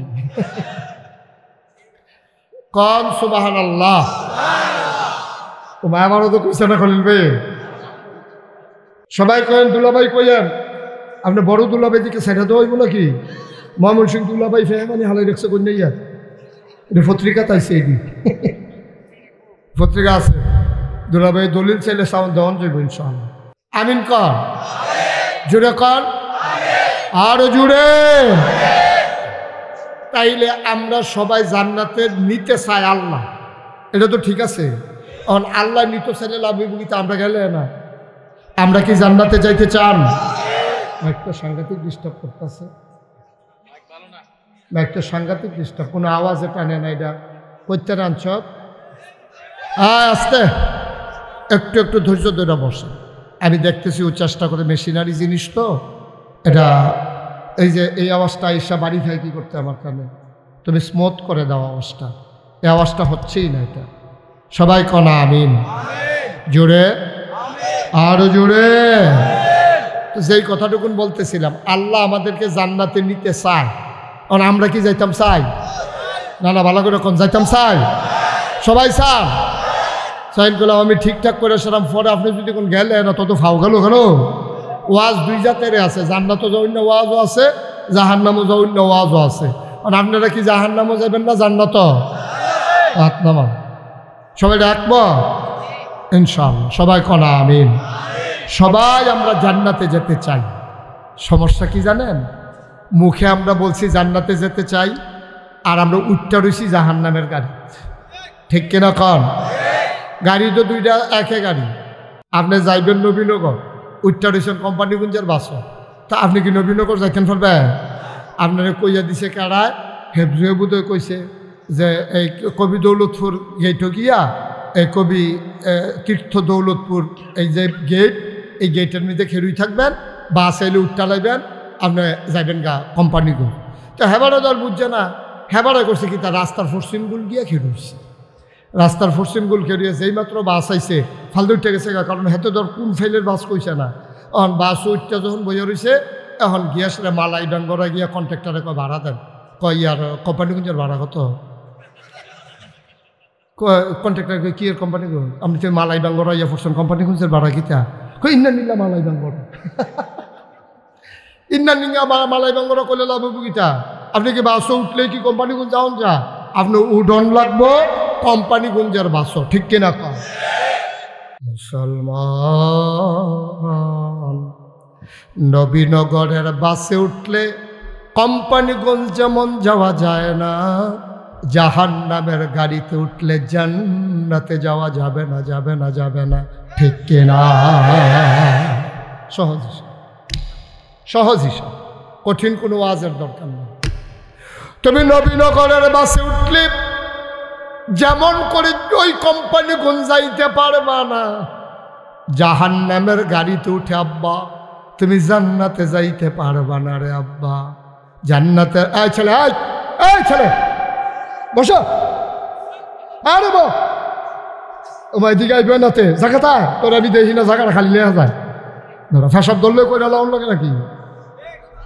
কন সুবহানাল্লাহ। ও মা আমারও তো কইছে না খলিল ভাই, সবাই কয়েন দুলাভাই কইয়েন। আপনি বড় দুলাভাই দিকে সেটা তো হইব নাকি? ময়মন সিং দুলাভাই ফেমানি হালাই রেখছে কই নাইয়া, এটা পত্রিকা তাইছে, এটি পত্রিকা আছে। দুলাভাই দলিল চাইলে সাউন্ড দেওয়ান যাইব ইনশাআল্লাহ। আমিন কর জুড়ে কর আরো জুড়ে। তাইলে আমরা সবাই জান্নাতে নিতে চাই আল্লাহ, এটা তো ঠিক আছে। এখন আল্লাহ নিতে চাইলে লাভ বুঝিতে আমরা গেলে না। আমরা কি জান্নাতে যাইতে চান? একটা সাংঘাতিক ডিস্টার্ব করতেছে, একটা সাংঘাতিক ডিস্টার্ব। কোনো আওয়াজে টানে না, এটা করতে আনছ। আস্তে একটু একটু ধৈর্য ধরে বসে। আমি দেখতেছি ও চেষ্টা করে, মেশিনারি জিনিস তো এটা। এই যে এই আওয়াজটা ঈশা বাড়ি খায় কি করতে আমার কানে, তুমি স্মুথ করে দাও আওয়াজটা। এই আওয়াজটা হচ্ছেই না। এটা সবাই কনা আমিন জোরে আরো জোরে। যেই কথাটুকুন বলতেছিলাম, আল্লাহ আমাদেরকে জান্নাতে নিতে চায়। আর আমরা কি যাইতাম চাই? না না, ভালো করে কোন যাইতাম চাই? সবাই চান? সাইন করলাম আমি ঠিকঠাক করে সেরাম। পরে আপনি যদি কোন গেলে না, তত ফাও গেল কেন? ওয়াজ দুই জাতের আছে, জান্নাতও যাওয়ার ওয়াজও আছে, জাহান্নামও যাওয়ার ওয়াজও আছে। আর আপনারা কি জাহান্নামও যাবেন না জান্নাত? হাত নামান, সবাই ডাকবো ইনশাআল্লাহ। সবাই কনা আমিন। সবাই আমরা জান্নাতে যেতে চাই। সমস্যা কি জানেন? মুখে আমরা বলছি জান্নাতে যেতে চাই, আর আমরা উঠটা রয়েছি জাহান্নামের গাড়ি, ঠিক কিনা কন? গাড়ি তো দুইটা, একে গাড়ি। আপনি যাইবেন নবীনগর, উঠটা রয়েছেন কোম্পানিগঞ্জের বাসও। তা আপনি কি নবীনগর যাইতেন পারবেন? আপনারা কইয়া দিছে কারায়, হেবজুয়ে বুধে কইছে যে এই কবি দৌলতপুর গেটও গিয়া, এই কবি তীর্থ দৌলতপুর এই যে গেট, এই গেটের মধ্যে খেরুই থাকবেন, বাস এলে উঠটা লাইবেন, আপনি যাইবেন গা কোম্পানিগঞ্জ। তো হেবারা দল বুঝছে না, হেবারা করছে কি, তার রাস্তার পশ্চিমগুল গিয়া খেরুইছে। রাস্তার পশ্চিমগুল খেরিয়ে যেই মাত্র বাস আইছে, ফালতু উঠে গেছে গা। কারণ হেতে ধর কোন ফেলের বাস কইছে না। এখন বাস উঠটা যখন বইয়া রয়েছে, এখন গিয়া সেটা মালাই ডাঙ্গরা গিয়া কন্ট্রাক্টারে কয় ভাড়া দেন। কয় আর কোম্পানিগঞ্জের ভাড়া কত? কন্ট্রাক্টার কি এর কোম্পানিগঞ্জ? আপনি তো মালাই ডাঙ্গরা ইয়া পড়ছেন, কোম্পানিগঞ্জের ভাড়া কিতা? কই ইন্না নিলা মালাই ডাঙ্গরা। ইন্না নিঙ্গা মালাই ডাঙ্গরা করলে লাভ হবো কিতা? আপনি কি বাসও উঠলে কি কোম্পানিগঞ্জ যাওন যা? আপনি উডন লাগবো কোম্পানিগঞ্জের বাসও, ঠিক কিনা কম? মুসলমান নবীনগরের বাসে উঠলে কোম্পানিগঞ্জ যেমন যাওয়া যায় না, জাহান্নামের গাড়িতে উঠলে জান্নাতে যাওয়া যাবে না, যাবে না, যাবে না, ঠিক কিনা? সহজ হিসাব, সহজ হিসাব, কঠিন কোনো ওয়াজের দরকার নেই। তুমি নবীনগরের বাসে উঠলে যেমন করে ওই কোম্পানিগঞ্জ যাইতে পারবা না, জাহান্নামের গাড়িতে উঠে আব্বা তুমি জান্নাতে যাইতে পারবা না রে আব্বা। জান্নাতে এই ছেলে, এই ছেলে বসো, আরে বো ওমাই দিকে আইবে নাতে জায়গাটা তোর আমি দেখি না জায়গাটা খালি নেওয়া যায় ধরো ফেসাব ধরলে কই না লাউন লাগে নাকি?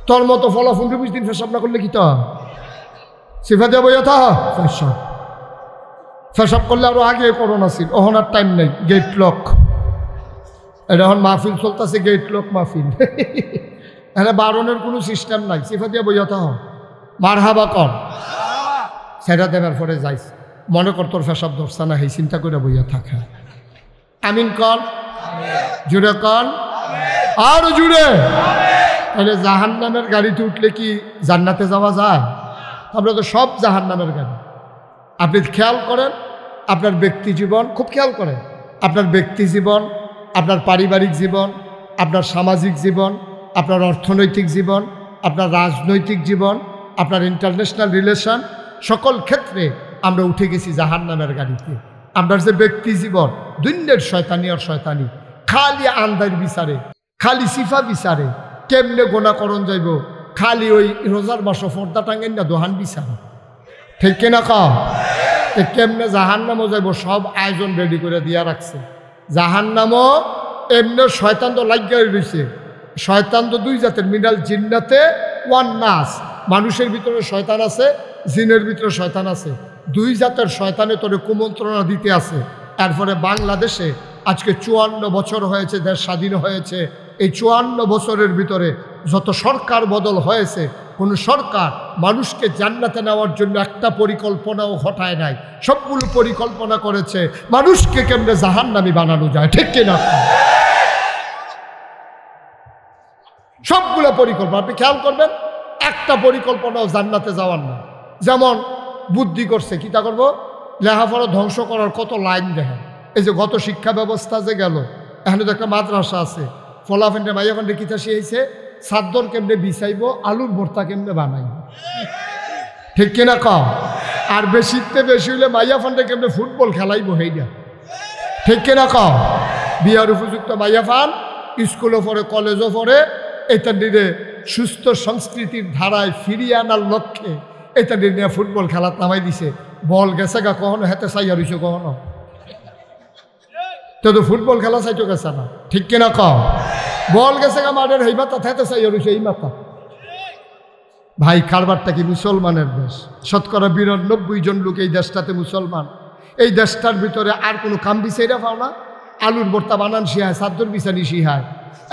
তোর মতো ফলা 15-20 দিন ফেসাব না করলে কি তা সিফা দিয়ে বইয়া থা ফেসাব ফেসাব করলে আরো আগে করোনা ছিল, ওহন আর টাইম নেই, গেট লক। এটা এখন মাহফিল চলতেছে, গেট লক মাহফিল। এখানে বারণের কোনো সিস্টেম নাই, সিফা দিয়ে বইয়া থা মারহাবা কর, সেটা দেবার পরে যাইস। মনে কর তোর ফেসাব ধরছে না, এই চিন্তা করে বইয়া থাকা। আমিন কর, জুড়ে কর, আর জুড়ে। তাহলে জাহান্নামের গাড়িতে উঠলে কি জান্নাতে যাওয়া যায়? আমরা তো সব জাহান্নামের গাড়ি। আপনি খেয়াল করেন আপনার ব্যক্তি জীবন, খুব খেয়াল করেন আপনার ব্যক্তি জীবন, আপনার পারিবারিক জীবন, আপনার সামাজিক জীবন, আপনার অর্থনৈতিক জীবন, আপনার রাজনৈতিক জীবন, আপনার ইন্টারন্যাশনাল রিলেশন, সকল ক্ষেত্রে আমরা উঠে গেছি জাহান্নামের গাড়িতে। আমরা যে ব্যক্তি জীবন দুনিয়ার শয়তানি আর শয়তানি, খালি আন্দার বিচারে, খালি সিফা বিচারে, কেমনে গোনা করণ যাইব, খালি ওই রোজার মাসে পর্দা টাঙ্গেন না দোহান বিচারে, ঠিক কিনা কা? কেমনে জাহান্নামও যাইব সব আয়োজন রেডি করে দিয়া রাখছে। জাহান্নামও এমনি শয়তান তো লাগিয়ে রয়েছে। শয়তান তো দুই জাতের, মিনাল জিন্নাতে ওয়ান নাস, মানুষের ভিতরে শয়তান আছে, জিনের ভিতরে শয়তান আছে। দুই জাতের শয়তানে তোরে কুমন্ত্রণা দিতে আছে। তারপরে বাংলাদেশে আজকে 54 বছর হয়েছে, দেশ স্বাধীন হয়েছে। এই 54 বছরের ভিতরে যত সরকার বদল হয়েছে, কোনো সরকার মানুষকে জান্নাতে নেওয়ার জন্য একটা পরিকল্পনাও ঘটায় নাই। সবগুলো পরিকল্পনা করেছে মানুষকে কেমনে জাহান্নামী বানানো যায়, ঠিক কিনা? সবগুলো পরিকল্পনা আপনি খেয়াল করবেন, একটা পরিকল্পনাও জান্নাতে যাওয়ার না। যেমন বুদ্ধি করছে, কি তা করবো, লেখাপড়া ধ্বংস করার কত লাইন দেখেন। এই যে গত শিক্ষা ব্যবস্থা যে গেল, এখানে তো একটা মাদ্রাসা আছে, ফলাফেন্ডে মাইয়াফেন্ডে কিতা শিখেছে, সাদ্দর কেমনে বিছাইব, আলুর ভর্তা কেমনে বানাইব, ঠিক কিনা কম? আর বেশিতে বেশি হইলে মাইয়াফান্ডে কেমনে ফুটবল খেলাইব, হেইটা ঠিক কিনা কম? বিয়ার উপযুক্ত মাইয়াফান স্কুলও পড়ে, কলেজও পড়ে, এটা নিয়ে সুস্থ সংস্কৃতির ধারায় ফিরিয়ে আনার লক্ষ্যে এটা নিয়ে ফুটবল খেলাত নামাই দিছে। বল গেছে গা কখনো, হেতে চাইয়া রইছে কখনো, তো ফুটবল খেলা চাইতো গেছে না, ঠিক কিনা কম? বল গেছে গা মাঠের, এই মাথা হেতে চাইয়া রইছে এই মাথা। ভাই, কারবারটা কি মুসলমানের দেশ? শতকরা 92 জন লোক এই দেশটাতে মুসলমান। এই দেশটার ভিতরে আর কোনো কাম বিচাইরা পাও না। আলুর ভর্তা বানান শিহায়, সাদ্দর বিছানি শিহায়,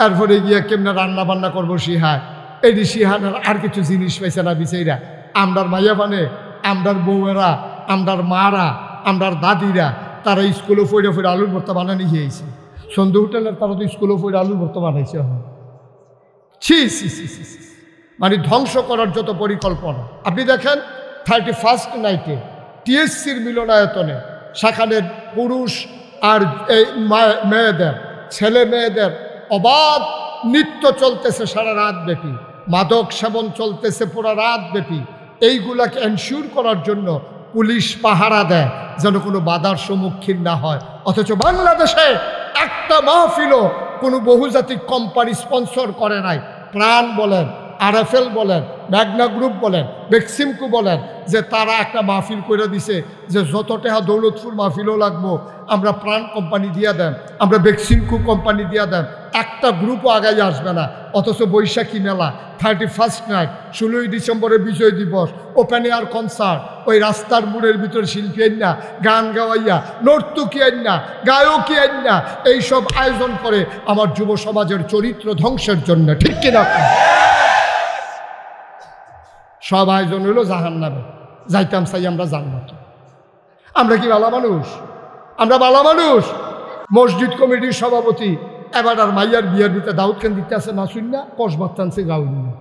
এরপরে গিয়ে কেমনে রান্না বান্না করবো শিহায়, এটি শিহানের আর কিছু জিনিস পাইছে না বিচাইরা। আমরার মাইয়া বানে, আমরার বউয়েরা, আমরার মারা, আমরার দাদিরা, তারা স্কুলে ফইরা ফইরা আলুর ভর্তা বানানি খেয়েছে। সন্ধু হোটেলের তারা তো স্কুলে ফইরা আলুর ভর্তা বানাইছে। ছি ছি ছি ছি, মানে ধ্বংস করার যত পরিকল্পনা। আপনি দেখেন 31st নাইটে টিএসসির মিলনায়তনে সেখানে পুরুষ আর এই মেয়েদের, ছেলে মেয়েদের অবাধ নৃত্য চলতেছে সারা রাত ব্যাপী, মাদক সেবন চলতেছে পুরো রাত ব্যাপী। এইগুলাকে এনশিওর করার জন্য পুলিশ পাহারা দেয় যেন কোনো বাধার সম্মুখীন না হয়। অথচ বাংলাদেশে একটা মাহফিলও কোনো বহুজাতিক কোম্পানি স্পন্সর করে নাই। প্রাণ বলেন, আরএফএল বলেন, ম্যাগনা গ্রুপ বলেন, বেক্সিমকো বলেন, যে তারা একটা মাহফিল করে দিছে যে যত টাকা দৌলতপুর মাহফিলও লাগবো আমরা প্রাণ কোম্পানি দিয়া দেন, আমরা বেক্সিমকো কোম্পানি দিয়া দেন। একটা গ্রুপও আগাই আসবে না। অথচ বৈশাখী মেলা, 31st নাইট, 16ই ডিসেম্বরের বিজয় দিবস, ওপেন এয়ার কনসার্ট, ওই রাস্তার মোড়ের ভিতরে শিল্পী আইনা, গান গাওয়াইয়া, নর্তকী আইনা, গায়কী আইনা, এইসব আয়োজন করে আমার যুব সমাজের চরিত্র ধ্বংসের জন্য, ঠিক কিনা? সব আয়োজন হইল জাহান্নামে, যাইতাম চাই আমরা জান্নাতে। আমরা কি ভালো মানুষ? আমরা ভালো মানুষ? মসজিদ কমিটির সভাপতি এবার আর মাইয়ার বিয়ার ভিতরে দাউদকান্দিতে আছে নাসুন্না, কসবাত টানছে গাউন্না।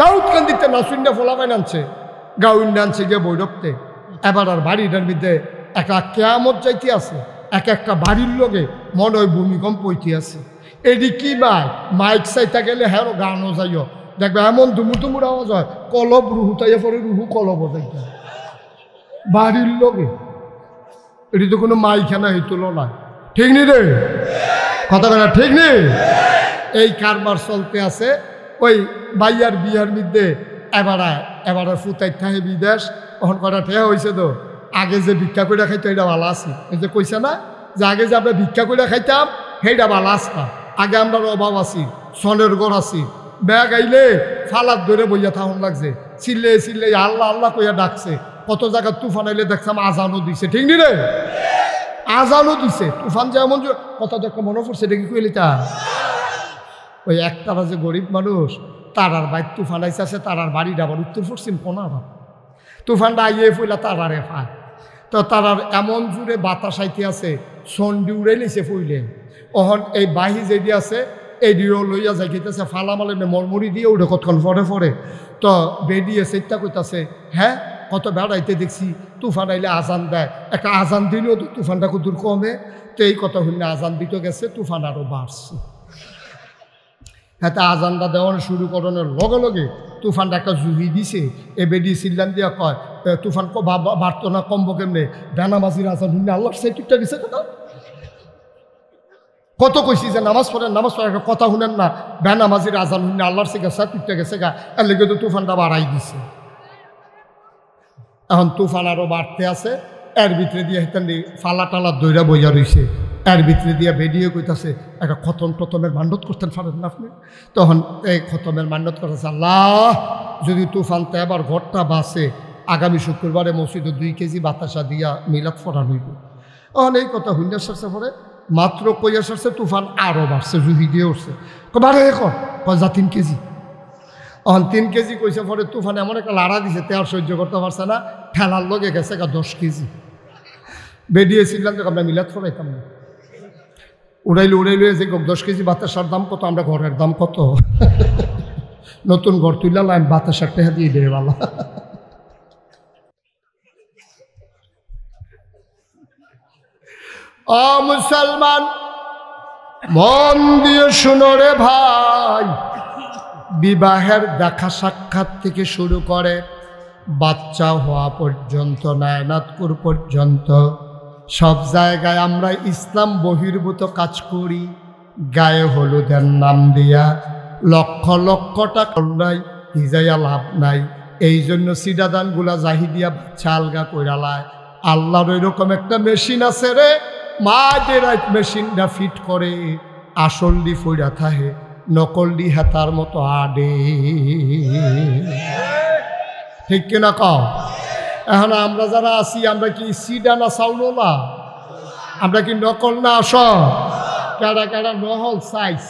দাউদকান্দিতে নাসুন্না ফোলাবাইন আনছে, গাউন্না আনছে গিয়ে বৈরবতে। এবার আর বাড়িটার মধ্যে একটা কেয়ামত যাইতে আছে, এক একটা বাড়ির লোকে মনে হয় ভূমিকম্প হইতে আছে। এটি কি মাইক চাইতে গেলে হ্যাঁ গানও যাইও, দেখবে এমন দুমুর দুমুর আওয়াজ হয়, কলব রুহু তাইয়া পরে রুহু কলব যাইতে বাড়ির লোকে। এটি তো কোনো মাইখানা হইতল না, ঠিক নি রে? কথা বলা ঠিক নেই? এই কারবার চলতে আছে। ওই বাইয়ার বিয়ার মধ্যে এবার ফুতাই থাকে বিদেশ, তখন কটা ঠেয়া হয়েছে তো আগে যে ভিক্ষা করে খাইতো এটা ভালো আছে। এই যে কইছে না যে আগে যে আমরা ভিক্ষা করে খাইতাম সেইটা ভালো আসতাম। আগে আমরা অভাব আছি, সনের গড় আছি, ব্যাগ আইলে ফালাত ধরে বইয়া থাকুন লাগছে, চিল্লে চিল্লে আল্লাহ আল্লাহ কইয়া ডাকছে। কত জায়গায় তুফান আইলে দেখতাম আজানও দিছে, ঠিক নি রে? আজানও দিছে। তুফান যেমন কত একটা মনে পড়ছে, এটা কি কইলি তা? ওই একটারা যে গরিব মানুষ তারার বাইক তুফান আইসে, তারার বাড়িটা আবার উত্তর পশ্চিম কোনারা। তুফানটা আইয়ে ফইলা তারারে ফায়, তো তারার এমন জোরে বাতাস আইতে আছে, সন্ডি উড়ে লিছে ফইলে। অহন এই বাহি যেদি আছে এইডিও লইয়া যাইতেছে, ফালামালে মরমরি দিয়ে উঠে কতক্ষণ ফরে তো বেরিয়ে চেষ্টা করতেছে। হ্যাঁ, কত বেড়াইতে দেখছি তুফান আইলে আজান দেয়, একটা আজান দিলেও তো তুফানটা কতদূর কমে। তো এই কথা হইলে আজান দিতে গেছে, তুফান আরও বাড়ছে। হ্যাঁ, আজানটা দেওয়ানো শুরু করানোর লগে লগে তুফানটা একটা জুহি দিছে। এ বেডি সিল্লান দিয়া কয় তুফান বাড়তো না, কমবো কেমনে? বেনামাজির আজান হইলে আল্লাহর সেই টুকটা দিছে কথা। কত কইছি যে নামাজ পড়েন একটা কথা শুনেন না, বেনামাজির আজান হইলে আল্লাহর সে গেছে টুকটা গেছে গা, এর লেগে তো তুফানটা বাড়াই দিছে। এখন তুফান আরও বাড়তে আছে, এর ভিতরে দিয়ে হেতেন ফালা টালা দইরা বইয়া রইছে। এর ভিতরে দিয়ে বেরিয়ে কইতাছে একটা খতমের মান্যত করতেন পারেন না আপনি? তখন এই খতমের মান্যত করতেছে, আল্লাহ যদি তুফানতে এবার ঘরটা বাসে, আগামী শুক্রবারে মসজিদে 2 কেজি বাতাসা দিয়া মিলাদ ফরান হইব। তখন এই কথা হুন্ডার সারছে পরে মাত্র কইয়া সারছে, তুফান আরও বাড়ছে, জুহি দিয়ে উঠছে। বাড়ে এখন যা 3 কেজি। এখন 3 কেজি কইছে পরে তুফান এমন একটা লাড়া দিছে, তে আর সহ্য করতে পারছে না, ঠেলার লগে গেছে 10 কেজি। বেরিয়েছিলাম যে আমরা মিলাদ ফরাইতাম না, উড়াইলে যে 10 কেজি বাতাসার দাম কত, আমরা ঘরের দাম কত। নতুন ঘর তুইলাম বাতাসার টেহা দিয়ে দেবে বালা। ও মুসলমান, মন দিয়ে শুনো রে ভাই, বিবাহের দেখা সাক্ষাৎ থেকে শুরু করে বাচ্চা হওয়া পর্যন্ত, নায়নাতপুর পর্যন্ত সব জায়গায় আমরা ইসলাম বহির্ভূত কাজ করি। গায়ে হলুদের নাম দিয়া লক্ষ লক্ষ টাকা নাই, হিজাইয়া লাভ নাই। এই জন্য সিডাদানগুলা জাহিদিয়া বাচ্চা আলগা কইরালায়। আল্লাহর এরকম একটা মেশিন আছে রে, মাঝে রাত মেশিনটা ফিট করে, আসল ডি ফইরা থাহে, নকল ডি হাতার মতো আডে। ঠিক কিনা কও? এখন আমরা যারা আছি, আমরা কি সিডা না চাউলা? আমরা কি নকল না আসল? কাটা কাটা নহল সাইজ,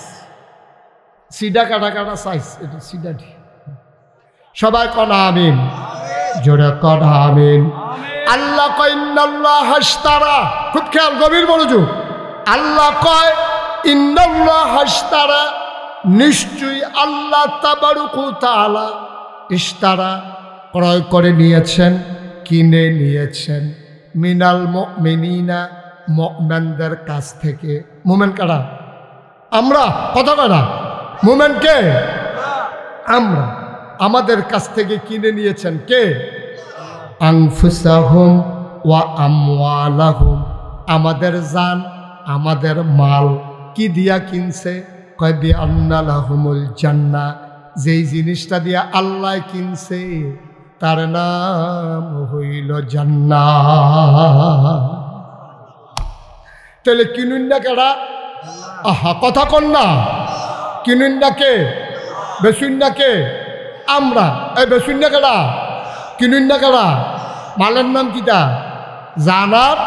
সিডা কাটা কাটা সাইজ, এটা সিডা। সবাই কনা আমিন, জোরে কনা আমিন। আল্লাহ কয় ইন্নাল্লাহ হাশতারা, খুব খেয়াল, গভীর মনোযোগ। আল্লাহ কয় ইন্নাল্লাহ হাশতারা, নিশ্চয়ই আল্লাহ তাবারক ওয়া তাআলা ইশতারা, ক্রয় করে নিয়েছেন, কিনে নিয়েছেন, মিনাল মুমিনিনা, মুমিনদের কাছ থেকে। মুমিন কারা? আমরা। কথা কারা? মুমিন কে? আমরা। আমাদের কাছ থেকে কিনে নিয়েছেন কে? আনফুসাহুম ওয়া আমওয়ালাহুম, আমাদের জান, আমাদের মাল। কি দিয়া কিনছে? কয় বিআন্না লাহুমুল জান্নাহ, যেই জিনিসটা দিয়া আল্লাহ কিনছে তার নাম হইল জান্নাত। তাহলে কিনুন না কেডা? আহা, কথা কন না। কিনুন না কে? বেচুন না কে? আমরা। এই বেচুন না কেডা? কিনুন না কেডা? মালের নাম কিতা? জানার।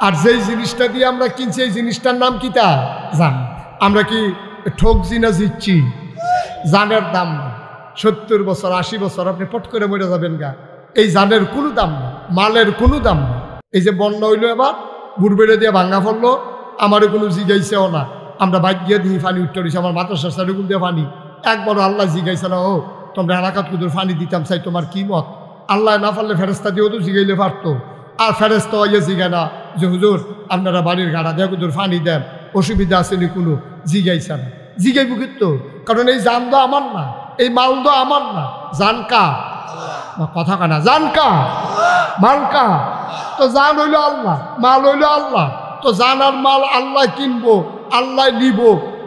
আর যেই জিনিসটা দিয়ে আমরা কিনছি এই জিনিসটার নাম কিতা? জান। আমরা কি ঠকছি না জিতছি? জানের দাম না। 70 বছর 80 বছর আপনি পট করে মরে যাবেন গা, এই জানের কোনো দাম না, মালের কোনো দাম না। এই যে বন্যা হইল, এবার বুড়বেড়ে দিয়ে ভাঙ্গা পড়লো, আমারও কোনো জিগাইছেও না। আমরা বাইক গিয়ে দিয়ে পানি উঠতে রয়েছি, আমার মাদ্রাসার সাইডগুলো দিয়ে পানি। একবারও আল্লাহ জিগাইছে না, ও তোমরা এলাকাত কুদুর পানি দিতাম চাই, তোমার কি মত? আল্লাহ না পারলে ফেরেস্তা দিয়েও তো জিগাইলে পারতো। আর ফেরেস্তা হইয়া জিগায় না যে হুজুর আপনারা বাড়ির গাড়া দিয়ে কুদুর পানি দেন, অসুবিধা আসেনি কোনো? জিগাইছে না। জিগাইব কিন্তু, কারণ এই জান তো আমার না, এই মাল তো আমার না। জান কা? কথা কানা। জান কা? মাল কা? তো জান হইল আল্লাহ, মাল হইল আল্লাহ। তো জান আর মাল আল্লাহ কিনবো, আল্লাহ নিব,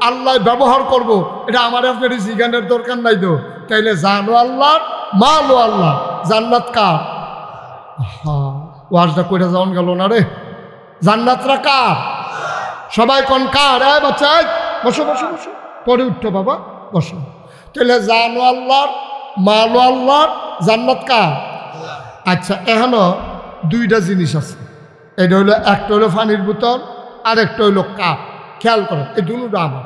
আল্লাহ ব্যবহার করব, এটা আমার আপনার জিজ্ঞানের দরকার নাই তো। তাইলে জানও আল্লাহ, মালও আল্লাহ, জান্নাত কার? হ্যাঁ, ওয়াজটা কইরা যাওয়ান গেল না রে। জান্নাতরা কার? সবাই কোন কার? বাচ্চা বসো বসো বসো, পরে উঠো বাবা, বসো। তাহলে জানও আল্লাহ, মালও আল্লাহ, জান্নাত কার? আচ্ছা, এখনো দুইটা জিনিস আছে। এটা হলো, একটা হলো পানির বোতল, আর একটা হইলো কাপ। খেয়াল করেন, এই দুটা আমার,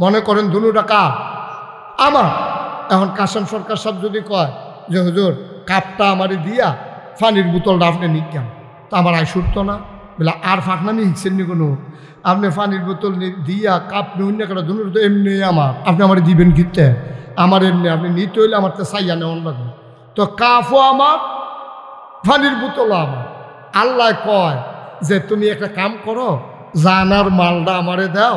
মনে করেন দুটা কাপ আমার। এখন কাসেম সরকার সাহেব যদি কয় যে হুজুর কাপটা আমারই দিয়া পানির বোতলটা আপনি নিকাম, তা আমার আয় ছুটতো না। বলে আর ফাঁকনামি হিকছেন নি কোনো? আপনি পানির বোতল দিয়া কাপ নিন না কেন? দুটো তো এমনি আমার, আপনি আমার দিবেন কিনতে? আমার এমনি, আপনি নিতে হইলে আমার তো চাইয়া নেওয়ান লাগবে। তো কাপও আমার, পানির বোতলও আমার। আল্লাহ কয় যে তুমি একটা কাম করো, জানার মালটা আমারে দাও,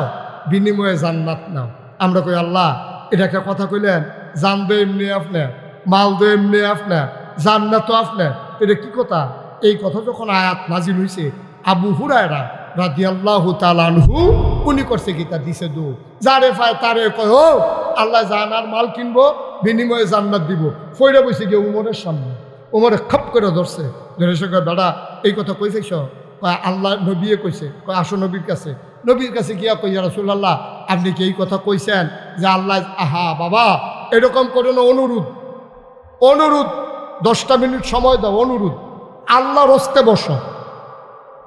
বিনিময়ে জান্নাত নাও। আমরা কই আল্লাহ এটা একটা কথা কইলেন, জান দো এমনি আপনার, মাল দো এমনি আপনার, জান্নাত আপনার, এটা কি কথা? এই কথা যখন আয়াত নাজিল হইছে, আবু হুরায়রা রাদিয়াল্লাহু তাআলা আনহু উনি করছে কি? তা দিছে দো, যারে পায় তারে কয় ও আল্লাহ জানার মাল কিনবো, বিনিময়ে জান্নাত দিব। ফইরা বসে গিয়ে উমরের সামনে, উমরে খপ করে ধরছে, ধরে সে কয় বেটা এই কথা কইছিস? কয় আল্লাহ নবীয়ে কইছে। কয় আসো নবীর কাছে। নবীর কাছে গিয়া কই ইয়া রাসূলুল্লাহ আপনি কি এই কথা কইছেন যে আল্লাহ? আহা বাবা, এরকম করে না, অনুরোধ, অনুরোধ, 10টা মিনিট সময় দাও, অনুরোধ, আল্লাহর হস্তে বসো,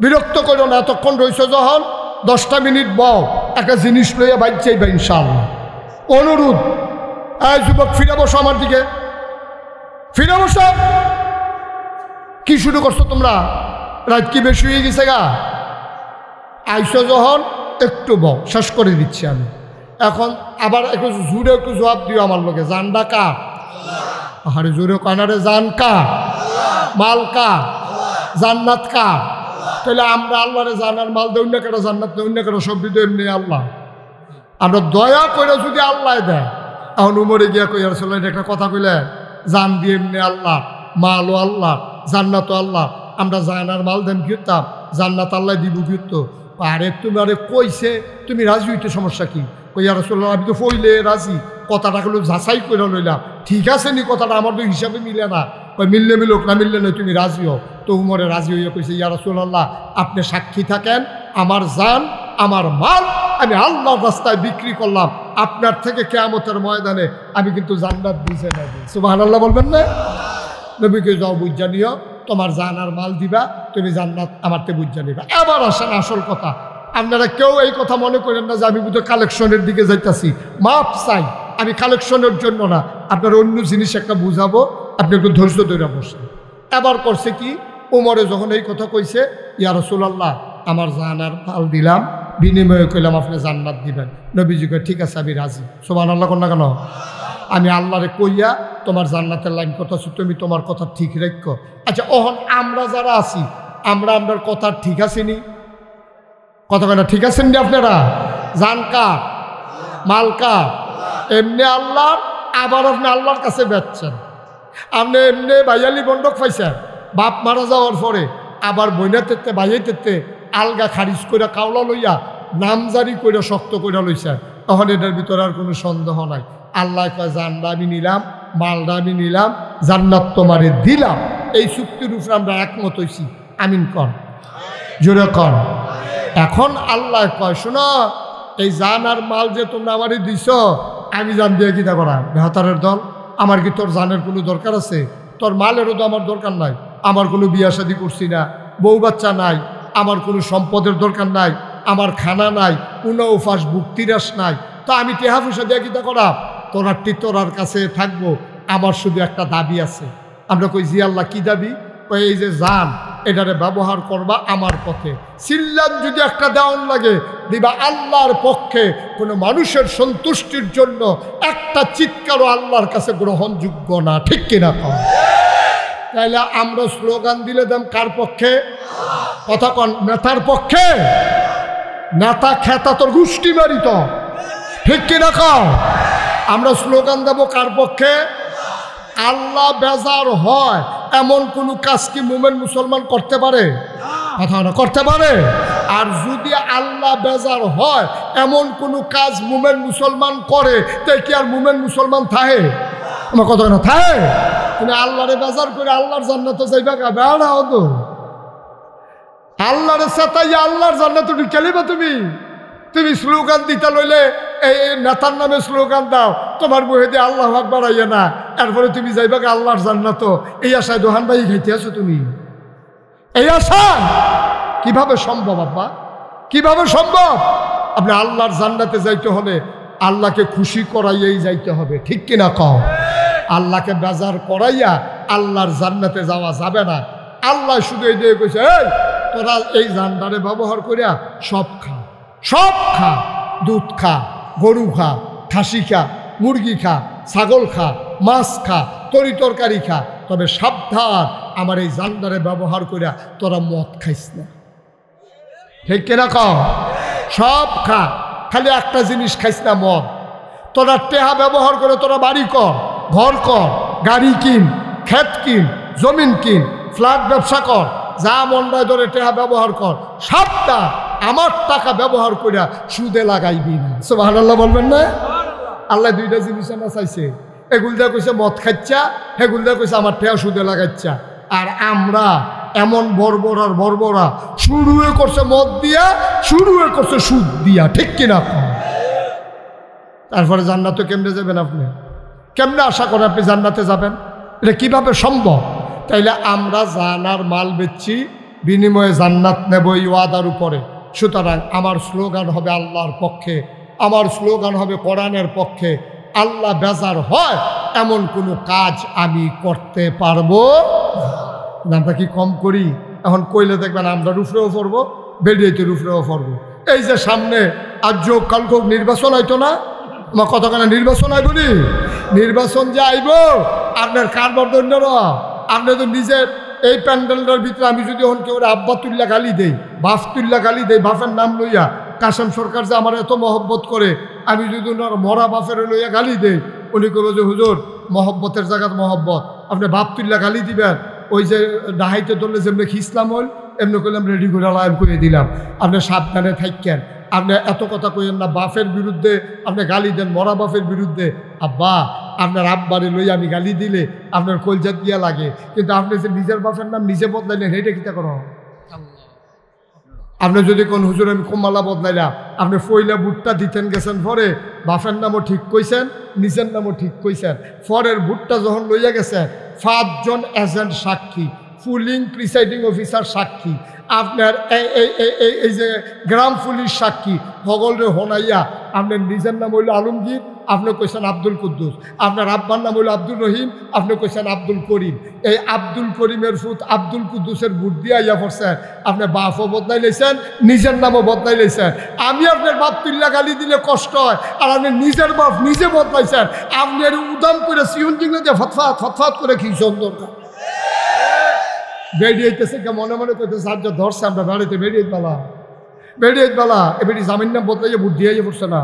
বিরক্ত করো না। এতক্ষণ রয়েছে যখন, 10টা মিনিট বও, একটা জিনিস লইয়া বাইর চাইবা ইনশাআল্লাহ, অনুরোধ। এই যুবক ফিরে বসো, আমার দিকে ফিরে বসো। কি শুরু করছো তোমরা? রাত কি বেশি হয়ে গেছে গা? আইসো যখন একটু বও, শেষ করে দিচ্ছি আমি। এখন আবার একটু জোরে একটু জবাব দিও আমার লোকে, জানডা কার? আরে জোরে কানারে, জান কার? মাল কার? জান্নাত কার? তাহলে আমরা আল্লাহরে জানার মাল দেই না কেন, জান্নাত দেই না কেন? সব বিধ এমনি আল্লাহ। আমরা দয়া করে যদি আল্লাহ দেয়, এখন উমরে গিয়া কই আর রাসূলুল্লাহ একটা কথা কইলেন, জান দিয়ে এমনি আল্লাহ, মালও আল্লাহ, জান্নাতও আল্লাহ। আমরা জানার মাল দেন কিতাম, জান্নাত আল্লাহ দিব কিতো। আরে তুমি আরে কইছে, তুমি রাজি হইতে সমস্যা কি? কই আর রাসূলুল্লাহ আমি তো ফইলে রাজি, কথাটা গুলো যাচাই করে লইলাম, ঠিক আছে নি কথাটা? আমার তো হিসাবে মিলে না। কই মিললে মিলুক, না মিললে নয়, তুমি রাজি হও। তো উমরে রাজি হইয়া কইছে ইয়া রাসূলুল্লাহ আপনি সাক্ষী থাকেন, আমার জান আমার মাল আমি আল্লাহর রাস্তায় বিক্রি করলাম, আপনার থেকে কিয়ামতের ময়দানে আমি কিন্তু জান্নাত বুঝে নেব। সুবহানাল্লাহ বলবেন না? নবীকে যাও বুঝা নিও, তোমার জান আর মাল দিবা, তুমি জান্নাত আমারতে বুঝা নিবা। এবার আসেন আসল কথা। আপনারা কেউ এই কথা মনে করেন না যে আমি বুঝে কালেকশনের দিকে যাইতাছি। মাপ চাই, আমি কালেকশনের জন্য না, আপনার অন্য জিনিস একটা বুঝাবো, আপনি একটু ধৈর্য ধরে বসেন। এবার করছে কি, উমরে যখন এই কথা কইছে, ইয়া রাসূলুল্লাহ আমার জান আর মাল দিলাম, বিনিময়ে কইলাম আপনি জান্নাত দিবেন। নবীজি কয় ঠিক আছে আমি রাজি। সুবহানাল্লাহ কোন না কেন? আমি আল্লাহরে কইয়া তোমার জান্নাতের লাইন কথা, তুমি তোমার কথা ঠিক রাখো। আচ্ছা ওহন আমরা যারা আছি, আমরা আপনার কথা ঠিক আছে নি? কথা কেন ঠিক আছেন নি আপনারা? জান কার? মাল কার? এমনি আল্লাহ। আবার আপনি আল্লাহর কাছে বেচছেন। আপনি এমনি ভাইয়ালি বন্ধক পাইছেন, বাপ মারা যাওয়ার পরে আবার বইনা তেতে ভাইয়াই তেতে আলগা খারিজ করে কাওলা লইয়া নামজারি করে শক্ত করে লইছেন। তখন এটার ভিতরে আর কোনো সন্দেহ নাই। আল্লাহ কয় জানটা আমি নিলাম, মালটা আমি নিলাম, জান্নাত তোমারে দিলাম। এই চুক্তির উপরে আমরা একমত হইছি। আমিন কন, জোরে কন। এখন আল্লাহ কয় শোনো, এই জান আর মাল যে তোমরা আমারই দিছ, আমি জান দিয়ে কিতা করা? বেহতারের দল, আমার কি তোর জানের কোনো দরকার আছে? তোর মালেরও তো আমার দরকার নাই। আমার কোনো বিয়া শাদি করছি না, বউ বাচ্চা নাই, আমার কোনো সম্পদের দরকার নাই, আমার খানা নাই, কোনো উপাস ভুক্তিরাস নাই। তো আমি টেহা পয়সা দিয়ে কিতা করা? তোরারটি তোরার কাছে থাকবো, আমার শুধু একটা দাবি আছে। আমরা কই জি আল্লাহ কি দাবি? কই এই যে জান এটারে ব্যবহার করবা আমার পথে, সিল্লাত যদি একটা দেওয়ান লাগে দিবা আল্লাহর পক্ষে। কোনো মানুষের সন্তুষ্টির জন্য একটা চিৎকারও আল্লাহর কাছে গ্রহণযোগ্য না, ঠিক কিনা কম? তাইলে আমরা স্লোগান দিলে দাম কার পক্ষে? কথা কন, নেতার পক্ষে? নেতা খেতা তোর গোষ্ঠী মারিত, ঠিক কিনা কম? আমরা স্লোগান দেব কার পক্ষে? আল্লাহ বেজার হয় এমন কোনো কাজ কি মুমিন মুসলমান করতে পারে? কথা না, করতে পারে? আর যদি আল্লাহ বেজার হয় এমন কোনো কাজ মুমিন মুসলমান করে, তাই কি আর মুমিন মুসলমান থাকে? আমার কথা না, থাকে? তুমি আল্লাহরে বেজার করে আল্লাহর জান্নাতে যাইবা কা? বেড়া হতো আল্লাহরে সাতাইয়া আল্লাহর জান্নাতে ঢুকালিবা তুমি? তুমি স্লোগান দিতে লইলে এই নেতার নামে স্লোগান দাও, তোমার মুখে দিয়ে আল্লাহু আকবার আইয়া না, এরপরে তুমি যাইবা কা আল্লাহর জান্নাত। এই আশায় দোহান ভাই খাইতে আছো তুমি? এই আশা কিভাবে সম্ভব আব্বা? কিভাবে সম্ভব? আপনি আল্লাহর জান্নাতে যাইতে হলে আল্লাহকে খুশি করাইয়াই যাইতে হবে, ঠিক কিনা কও? আল্লাহকে বেজার করাইয়া আল্লাহর জান্নাতে যাওয়া যাবে না। আল্লাহ শুধু এই দিয়ে কইছে, এই তোরা এই জান্নারে ব্যবহার করিয়া সব খা, সব খা, দুধ খা, গরু খা, খাসি খা, মুরগি খা, ছাগল খা, মাছ খা, তরি তরকারি খা, তবে সাবধান আমার এই জান্নারে ব্যবহার করিয়া তোরা মদ খাইস না, ঠিক কিনা কও? সব খা, খালি একটা জিনিস খাইস না, মদ। তোরা টেহা ব্যবহার করে তোরা বাড়ি কর, ঘর কর, গাড়ি কিন, ক্ষেত কিন, জমিন কিন, ফ্ল্যাট ব্যবসা কর, যা মন্ডায় ধরে টেহা ব্যবহার কর, সবটা আমার টাকা ব্যবহার করিয়া সুদে লাগাইবি না। সুবহানাল্লাহ বলবেন না? আল্লাহ দুইটা জিনিস না চাইছে, এগুলদা কইছে মদ খাচ্ছা, এগুলদা কইছে আমার টেহা সুদে লাগাচ্ছা। আর আমরা এমন বর্বর আর বর্বরা, শুরুয়ে করছে মদ দিয়া, শুরুয়ে করছে সুদ দিয়া, ঠিক কিনা? তারপরে জান্নাতে কেমনে যাবেন আপনি? কেমনে আশা করে আপনি জান্নাতে যাবেন? এটা কিভাবে সম্ভব? তাইলে আমরা জানার মাল বেচছি, বিনিময়ে জান্নাত নেব এই ওয়াদার উপরে। সুতরাং আমার স্লোগান হবে আল্লাহর পক্ষে, আমার স্লোগান হবে কোরআনের পক্ষে। আল্লাহ বেজার হয় এমন কোনো কাজ আমি করতে পারবো না। আমরা কি কম করি? এখন কইলে দেখবেন আমরা রুফরেও পড়বো, বেরিয়েতে রুফরেও পড়বো। এই যে সামনে আজ যোগ কালক নির্বাচন হইতো না, আমার কতখানে নির্বাচন আইব নি? নির্বাচন যে আইব আপনার কারবার দন্যরা, আপনি তো নিজের এই প্যান্ডেলটার ভিতরে আমি যদি এখন কেউ আব্বা তুল্লা গালি দেই, বাপ তুল্লা গালি দেই, বাপের নাম লইয়া, কাসেম সরকার যে আমার এত মহব্বত করে, আমি যদি ওনার মরা বাপের লইয়া গালি দেই, উনি কবে যে হুজুর মহব্বতের জায়গাত মহব্বত, আপনি বাপ তুল্লা গালি দিবেন, ওই যে ডাহাইতে ধরলে যেমনি খিসলাম হল এমনি করলাম রেডি করে লাইভ করে দিলাম। আপনি সাবধানে থাকেন, আপনি এত কথা কইেন না বাপের বিরুদ্ধে আপনি গালি দেন, মরা বাপের বিরুদ্ধে। আব্বা আপনার আব্বারে লই আমি গালি দিলে আপনার কলজাত গিয়া লাগে, কিন্তু আপনি যে নিজের বাপের নাম নিজে বদলাইলেন, সেইটা কিতা করো? আপনি যদি কোন হুজুর আমি কমালা বদলাইলাম, আপনি ফইলা বুটটা দিতেন গেছেন, পরে বাপের নামও ঠিক কইছেন, নিজের নামও ঠিক কইছেন, পরের বুটটা যখন লইয়া গেছেন 5 জন এজেন্ট সাক্ষী, পুলিং প্রিসাইডিং অফিসার সাক্ষী, আপনার এই যে গ্রাম পুলিশ সাক্ষী, হগলরে হোনাইয়া আপনার নিজের নাম হইল আলমগীর, আপনি কইছেন আব্দুল কুদ্দুস, আপনার আব্বার নাম হইল আব্দুল রহিম, আপনি কইছেন আব্দুল করিম। এই আব্দুল করিমের ফুট আব্দুল কুদ্দুসের বুট দিয়া ইয়া পড়ছেন, আপনি বাপও বদলাই লেছেন, নিজের নামও বদলাই লেছেন। আমি আপনার বাপ তুল্লা গালি দিলে কষ্ট হয়, আর আপনি নিজের বাপ নিজে বদলাইছেন। আপনি আর উদাম করে সিউন জিংলে দিয়ে ফতফাত ফতফাত করে কি সুন্দর বেরিয়েছে, কে মনে মনে করতে সাহায্য ধরছে, আমরা বাড়িতে বেরিয়ে বেলা এবারে জামিন নাম বদলাইয়া বুট দিয়ে পড়ছে না।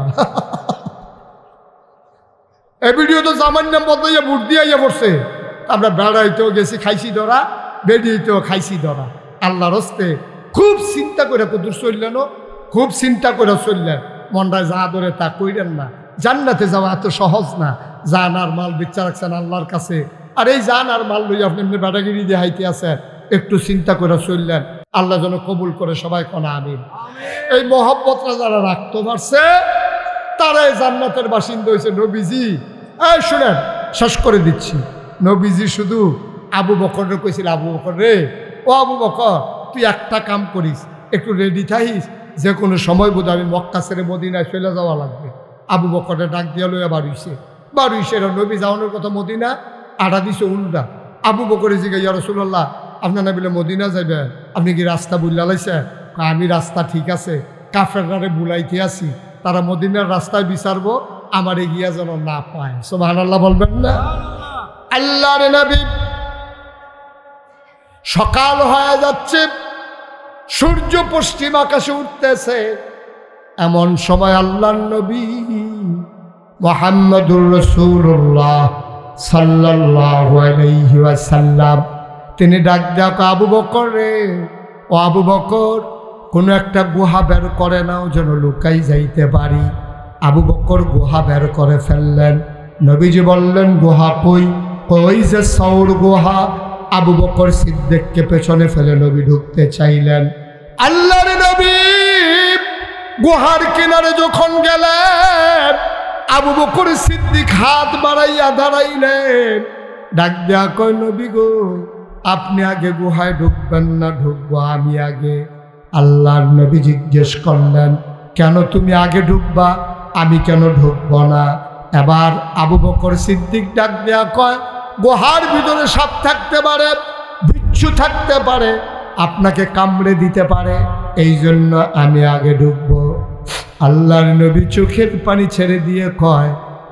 এ ভিডিও তো জামার নাম বদলাইয়া বুট দিয়ে পড়ছে। আমরা বেড়াইতেও গেছি খাইছি ধরা, বেরিয়েতেও খাইছি ধরা। আল্লাহর হস্তে খুব চিন্তা করে কদুর চললেন, খুব চিন্তা করে চললেন। মনটায় যা ধরে তা কইলেন না। জান্নাতে যাওয়া এত সহজ না। জান আর মাল বিচ্ছা রাখছেন আল্লাহর কাছে, আর এই জান আর মাল লইয়া আপনি এমনি বেড়াগিরি দিয়ে হাইতে আছেন। একটু চিন্তা করে চললেন, আল্লাহ যেন কবুল করে সবাই কোনা আমিন। এই মহব্বতটা যারা রাখতে পারছে তারাই জান্নাতের বাসিন্দা হয়েছে। নবীজি এই শুনেন, শেষ করে দিচ্ছি। নবীজি শুধু আবু বকরের কইছিল, আবু বকর রে, ও আবু বকর তুই একটা কাম করিস, একটু রেডি থাকিস, যে কোনো সময় বোধ আমি মক্কা ছেড়ে মদিনায় চলে যাওয়া লাগবে। আবু বকরের ডাক দিয়া লইয়া বাড়ুইছে নবী যাওয়ানোর কথা মদিনা, আড়া দিছে উল্টা। আবু বকরে জিজ্ঞাসা ইয়া রাসূলুল্লাহ আপনার না বলে মদিনা যাবেন, আপনি কি রাস্তা বুল্লা লাইছেন? আমি রাস্তা ঠিক আছে, কাফেররারে বুলাইতে আসি, তারা মদিনার রাস্তায় বিচারবো, আমার এগিয়া যেন না পায়। সুবহানাল্লাহ বলবেন না? আল্লাহর নবী সকাল হয়ে যাচ্ছে, সূর্য পশ্চিম আকাশে উঠতেছে। এমন সময় আল্লাহর নবী মুহাম্মদুর রাসূলুল্লাহ সাল্লাল্লাহু আলাইহি ওয়াসাল্লাম তিনি ডাক দেওয়া, আবু বকর রে, ও আবু বকর, কোনো একটা গুহা বের করে নাও যেন লুকাই যাইতে পারি। আবু বকর গুহা বের করে ফেললেন। নবীজি বললেন, গুহা কই? কই যে সৌর গুহা। আবু বকর সিদ্দিককে পেছনে ফেলে নবী ঢুকতে চাইলেন। আল্লাহর নবী গুহার কিনারে যখন গেলেন, আবু বকর সিদ্দিক হাত বাড়াইয়া দাঁড়াইলেন। ডাক দেয়া কয়, নবী গো, আপনি আগে গুহায় ঢুকবেন না ঢুকবো আমি আগে? আল্লাহর নবী জিজ্ঞেস করলেন, কেন তুমি আগে ঢুকবা, আমি কেন ঢুকবো না? এবার আবু বকর সিদ্দিক ডাক দেয়া কয়, গুহার ভিতরে সাপ থাকতে পারে, বিচ্ছু থাকতে পারে, আপনাকে কামড়ে দিতে পারে, এই জন্য আমি আগে ঢুকবো। আল্লাহর নবী চোখের পানি ছেড়ে দিয়ে কয়,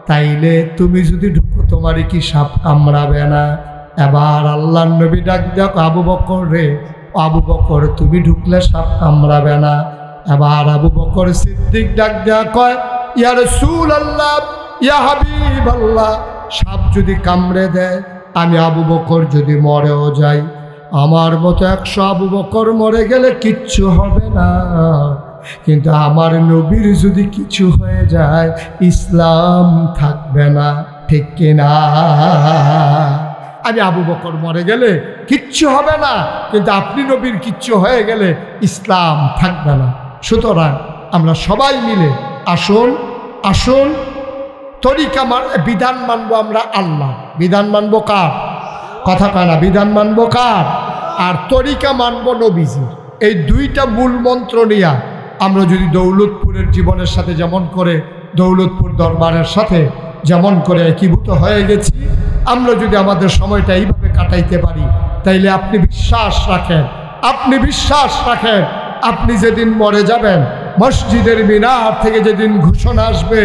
তাইলে তুমি যদি ঢুকো তোমারই কি সাপ কামড়াবে না? এবার আল্লাহর নবী ডাক দেয়া, আবু বকর রে, আবু বকর তুমি ঢুকলে সাপ কামড়াবে না? এবার আবু বকর সিদ্দিক ডাক দেয়া কয়, ইয়া রাসূলুল্লাহ, ইয়া হাবিবাল্লাহ, সাপ যদি কামড়ে দেয়, আমি আবু বকর যদি মরেও যাই, আমার মতো 100 আবু বকর মরে গেলে কিচ্ছু হবে না, কিন্তু আমার নবীর যদি কিছু হয়ে যায় ইসলাম থাকবে না, ঠিক কিনা? আমি আবু বকর মরে গেলে কিচ্ছু হবে না, কিন্তু আপনি নবীর কিচ্ছু হয়ে গেলে ইসলাম থাকবে না। সুতরাং আমরা সবাই মিলে আসুন আসুন তরিকা বিধান মানবো আমরা আল্লাহ, বিধান মানবো কার? কথা কয় না, বিধান মানবো কার? আর তরিকা মানবো নবীজির। এই দুইটা মূল মন্ত্র নিয়ে আমরা যদি দৌলতপুরের জীবনের সাথে যেমন করে, দৌলতপুর দরবারের সাথে যেমন করে একীভূত হয়ে গেছি, আমরা যদি আমাদের সময়টা এইভাবে কাটাইতে পারি, তাইলে আপনি বিশ্বাস রাখেন, আপনি বিশ্বাস রাখেন, আপনি যেদিন মরে যাবেন, মসজিদের মিনার থেকে যেদিন ঘোষণা আসবে,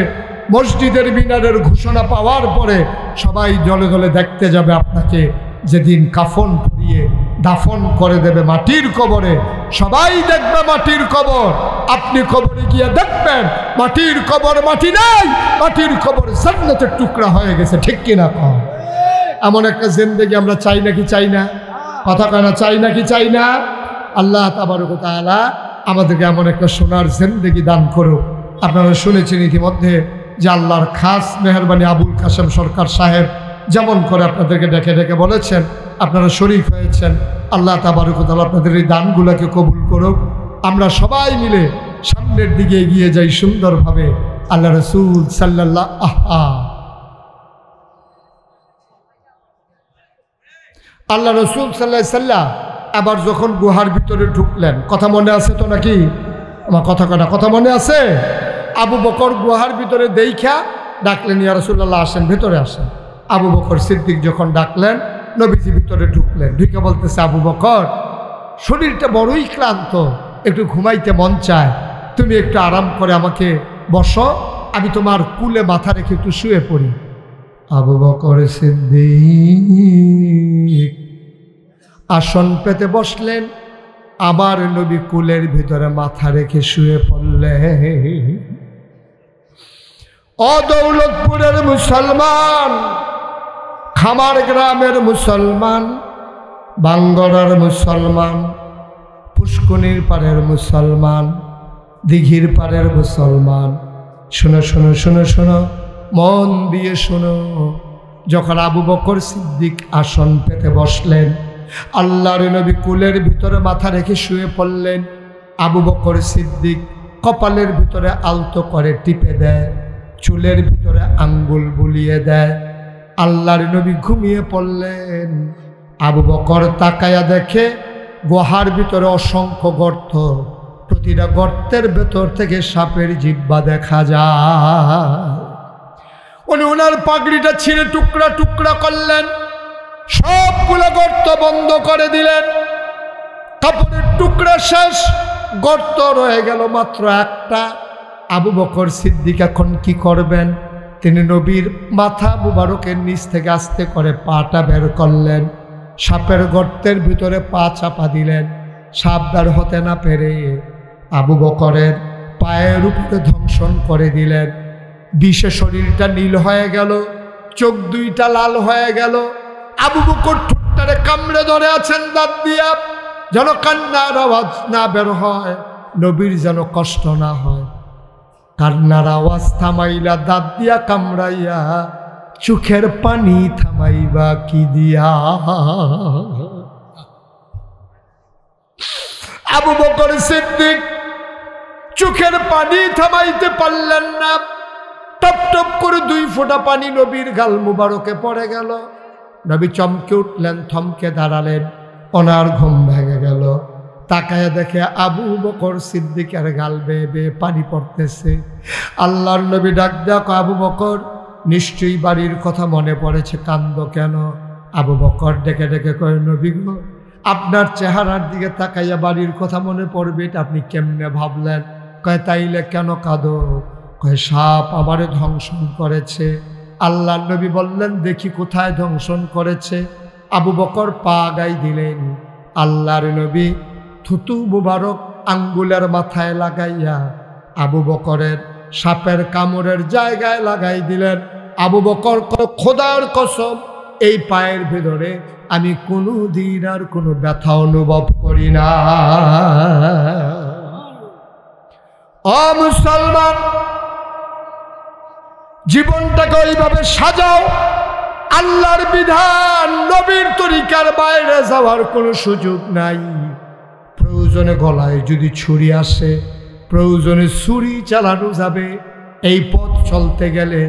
মসজিদের মিনারের ঘোষণা পাওয়ার পরে সবাই দলে দলে দেখতে যাবে আপনাকে, যেদিন কাফন পরিয়ে দাফন করে দেবে মাটির কবরে, সবাই দেখবে মাটির কবর, আপনি কবরে গিয়ে দেখবেন মাটির কবর মাটি নাই, মাটির কবর জান্নাতের টুকরা হয়ে গেছে, ঠিক কিনা? এমন একটা জিন্দেগি আমরা চাই নাকি চাই না? কথা কেনা চাই নাকি চাই না? আল্লাহ তাবারক ওয়া তাআলা আমাদেরকে এমন একটা সোনার জিন্দেগি দান করুক। আপনারা শুনেছেন ইতিমধ্যে যে আল্লাহর খাস মেহরবানি আবুল কাসেম সরকার সাহেব যেমন করে আপনাদেরকে ডেকে ডেকে বলেছেন, আপনারা শরীক হয়েছেন। আল্লাহ তাবারক ওয়া তাআলা আপনাদের এই দানগুলোকে কবুল করুক। আমরা সবাই মিলে সামনের দিকে এগিয়ে যাই সুন্দরভাবে। আল্লাহ রাসূল আল্লাহ রসুল সাল্লাল্লাহু সাল্লাম আবার যখন গুহার ভিতরে ঢুকলেন, কথা মনে আছে তো নাকি? আমার কথা মনে আছে? আবু বকর গুহার ভিতরে দেখা ডাকলেন, ইয়া রাসূলুল্লাহ আসেন, ভেতরে আসেন। আবু বকর সিদ্দিক যখন ডাকলেন, নবীজি ভিতরে ঢুকলেন। ঢুকে বলতেছে, আবু বকর, শরীরটা বড়ই ক্লান্ত, একটু ঘুমাইতে মন চায়, তুমি একটু আরাম করে আমাকে বসো, আমি তোমার কুলে মাথা রেখে একটু শুয়ে পড়ি। আবু বকর সিদ্দিক আসন পেতে বসলেন, আবার নবী কুলের ভিতরে মাথা রেখে শুয়ে পড়লেন। দৌলতপুরের মুসলমান, খামার গ্রামের মুসলমান, বাঙ্গরার মুসলমান, পুষ্কুনির পাড়ের মুসলমান, দিঘির পাড়ের মুসলমান, শোনো শোনো শোনো শোনো, মন দিয়ে শোনো। যখন আবু বকর সিদ্দিক আসন পেতে বসলেন, আল্লাহর নবী কুলের ভিতরে মাথা রেখে শুয়ে পড়লেন, আবু বকর সিদ্দিক কপালের ভিতরে আলতো করে টিপে দেয়, চুলের ভিতরে আঙ্গুল বুলিয়ে দেয়। আল্লাহর নবী ঘুমিয়ে পড়লেন। আবু বকর তাকায়া দেখে গুহার ভিতরে অসংখ্য গর্ত, প্রতিটা গর্তের ভেতর থেকে সাপের জিহ্বা দেখা যায়। উনি ওনার পাগড়িটা ছিঁড়ে টুকরা টুকরা করলেন, সবগুলো গর্ত বন্ধ করে দিলেন। কাপড়ের টুকরা শেষ, গর্ত রয়ে গেল মাত্র একটা। আবু বকর সিদ্দিক এখন কি করবেন? তিনি নবীর মাথা মুবারকের নিচ থেকে আস্তে করে পাটা বের করলেন, সাপের গর্তের ভিতরে পা চাপা দিলেন। সাপ বের হতে না পেরে আবু বকরের পায়ের উপরে ধ্বংসন করে দিলেন। বিষে শরীরটা নীল হয়ে গেল, চোখ দুইটা লাল হয়ে গেল। আবু বকর ঠোঁটটা মুখটারে কামড়ে ধরে আছেন দাঁত দিয়া, যেন কান্নার আওয়াজ না বের হয়, নবীর যেন কষ্ট না হয়। কান্নার আওয়াজ থামাইলা দাঁত দিয়া কামড়াইয়া, চোখের পানি থামাইবা কি দিয়া? আবু বকর সিদ্দিক চোখের পানি থামাইতে পারলেন না। টপ টপ করে 2 ফোঁটা পানি নবীর গাল মুবারকে পড়ে গেল। নবী চমকে উঠলেন, থমকে দাঁড়ালেন, ওনার ঘুম ভেঙে গেল। তাকায় দেখে আবু বকর সিদ্দিকের গাল বেয়ে বেয়ে পানি পড়তেছে। আল্লাহর নবী ডাক দেখো, আবু বকর নিশ্চয়ই বাড়ির কথা মনে পড়েছে, কান্দো কেন? আবু বকর ডেকে ডেকে কয়, নবী গো, আপনার চেহারার দিকে তাকাইয়া বাড়ির কথা মনে পড়বে, এটা আপনি কেমনে ভাবলেন? কয় তাইলে কেন কাঁদো? কয় সাপ আমারে ধ্বংসন করেছে। আল্লাহর নবী বললেন, দেখি কোথায় ধ্বংসন করেছে। আবু বকর পা গাই দিলেন। আল্লাহর নবী থুতু মুবারক আঙ্গুলের মাথায় লাগাইয়া আবু বকরের সাপের কামড়ের জায়গায় লাগাই দিলেন। আবু বকর খোদার কসম, এই পায়ের ভেতরে আমি কোনো দিন আর কোনো ব্যথা অনুভব করি না। ও মুসলমান, জীবনটাকে ওইভাবে সাজাও। আল্লাহর বিধান, নবীর তরিকার বাইরে যাওয়ার কোনো সুযোগ নাই। প্রয়োজনে গলায় যদি ছুরি আসে, প্রয়োজনে ছুরি চালানো যাবে। এই পথ চলতে গেলে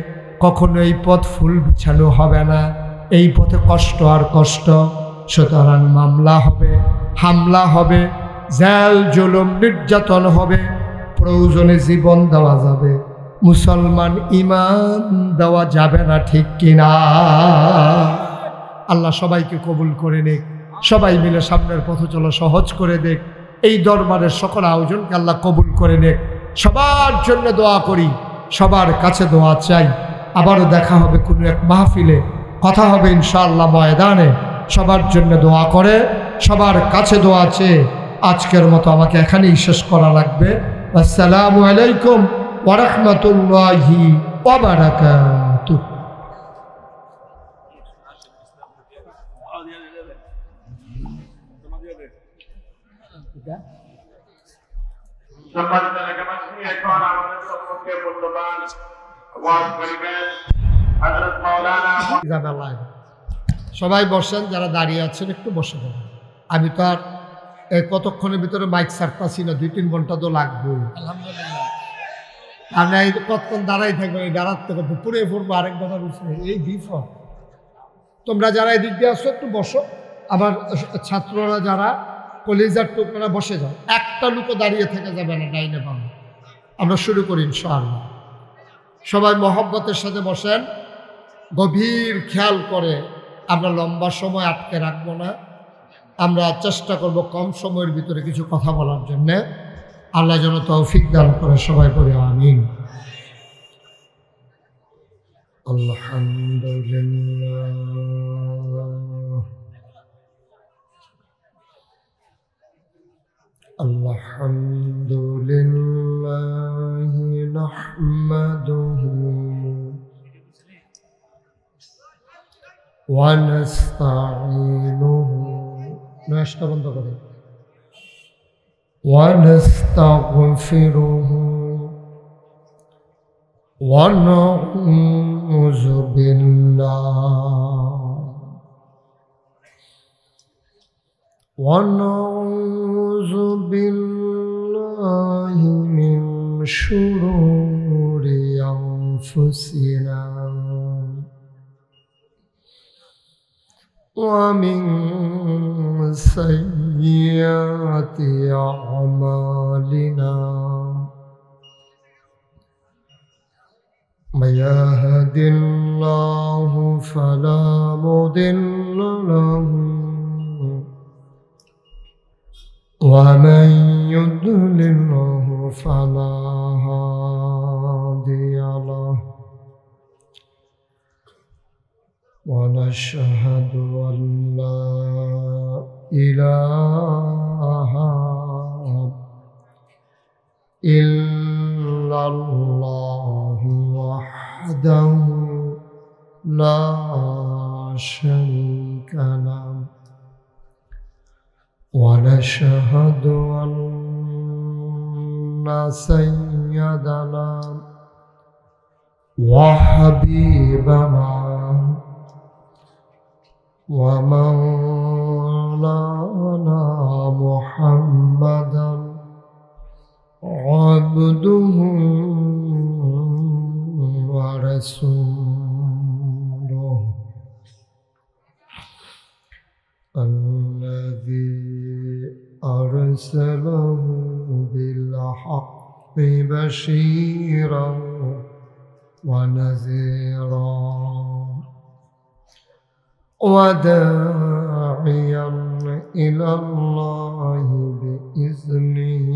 কখনো এই পথ ফুল বিছানো হবে না। এই পথে কষ্ট আর কষ্ট। সুতরাং মামলা হবে, হামলা হবে, জেল জুলুম নির্যাতন হবে, প্রয়োজনে জীবন দেওয়া যাবে। মুসলমান ইমান দেওয়া যাবে না, ঠিক কিনা? আল্লাহ সবাইকে কবুল করে নিক। সবাই মিলে সামনের পথ চলা সহজ করে দেখ। এই দরবারের সকল আয়োজনকে আল্লাহ কবুল করে নেক। সবার জন্য দোয়া করি, সবার কাছে দোয়া চাই। আবারও দেখা হবে কোনো এক মাহফিলে, কথা হবে ইনশাআল্লাহ ময়দানে। সবার জন্য দোয়া করে, সবার কাছে দোয়া চেয়ে আজকের মতো আমাকে এখানেই শেষ করা লাগবে। আসসালামু আলাইকুম ওয়া রাহমাতুল্লাহি ওয়া বারাকাতুহু। সবাই বসেন, যারা দাঁড়িয়ে আছেন একটু বসে পড়েন। আমি তো আর কতক্ষণের ভিতরে মাইক ছাড়তাছি না, 2-3 ঘন্টা তো লাগবেই। আমি কতক্ষণ দাঁড়াই থাকবো, এই দাঁড়াতে করতে পুরে পড়বো আরেক কথা বলছে এই বিফল। তোমরা যারা এদিক দিয়ে আসো একটু বসো, আবার ছাত্ররা যারা কলেজার টুকরা বসে যাও। একটা লোকও দাঁড়িয়ে থেকে যাবে না, ডাইনে বামে। আমরা শুরু করি ইনশাআল্লাহ। সবাই মহব্বতের সাথে বসেন, গভীর খেয়াল করে। আমরা লম্বা সময় আটকে রাখবো না, আমরা চেষ্টা করব কম সময়ের ভিতরে কিছু কথা বলার জন্যে। আল্লাহ যেন তৌফিক দান করে, সবাই পড়ে আমিন। আলহামদুলিল্লাহ আলহামদুলিল্লাহ নাহমাদুহু ওয়া নাস্তাঈনুহু। নয়টা বন্ধ করে। ওয়া নাস্তাগফিরুহু ওয়া নাউযু বিল্লাহ ওয়া নাউযু বিল্লাহি মিন শুরুরি আনফুসিনা ومن سيئات أعمالنا من يهد الله فلا مضل له ومن يضلله فلا هادي له ونشهد أن لا إله إلا الله وحده لا شريك له ونشهد أن سيدنا وحبيبنا ومولانا محمدا عبده ورسوله الذي أرسله بالحق بشيرا ونذيرا وداعيا إلى الله بإذنه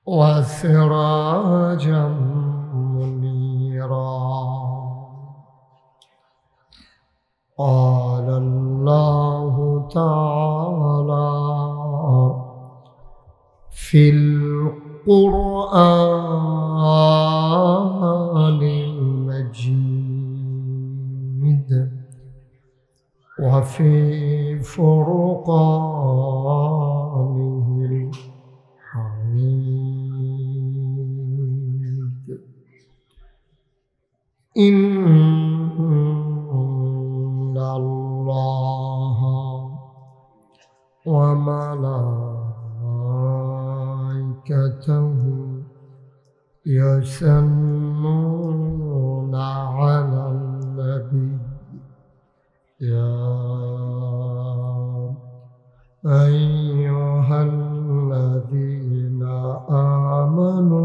وسراجا منيرا قال الله تعالى في القرآن المجيد وفي فرقانه الحميد إن الله وملائكته يصلون على النبي يا أيها الذين آمنوا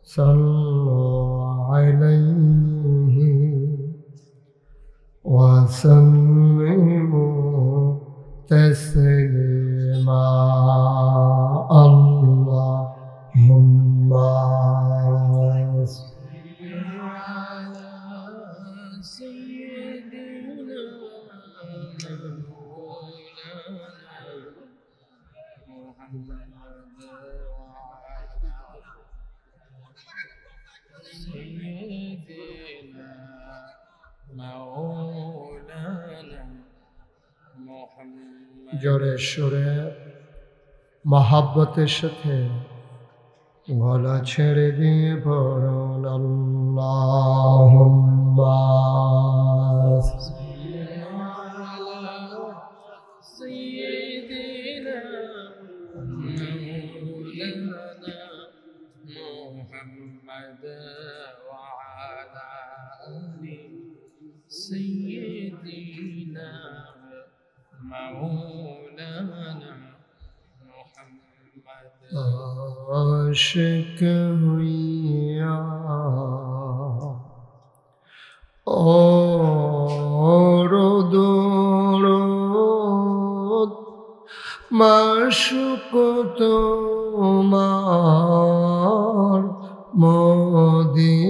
صلوا عليه وسلموا تسليما اللهم صل على سيدنا محمد سيدنا مولانا محمد জোরে সুরে মহাব্বতের সাথে গলা ছেড়ে দিয়ে পড়ুন আল্লাহুম্মা সাইয়্যিদিনা মাওলানা মুহাম্মদ ওয়া আলা আলি সাইয়্যিদিনা মাওলানা आशिक हुइया और दौड़त माशुक তোমার মদিনায়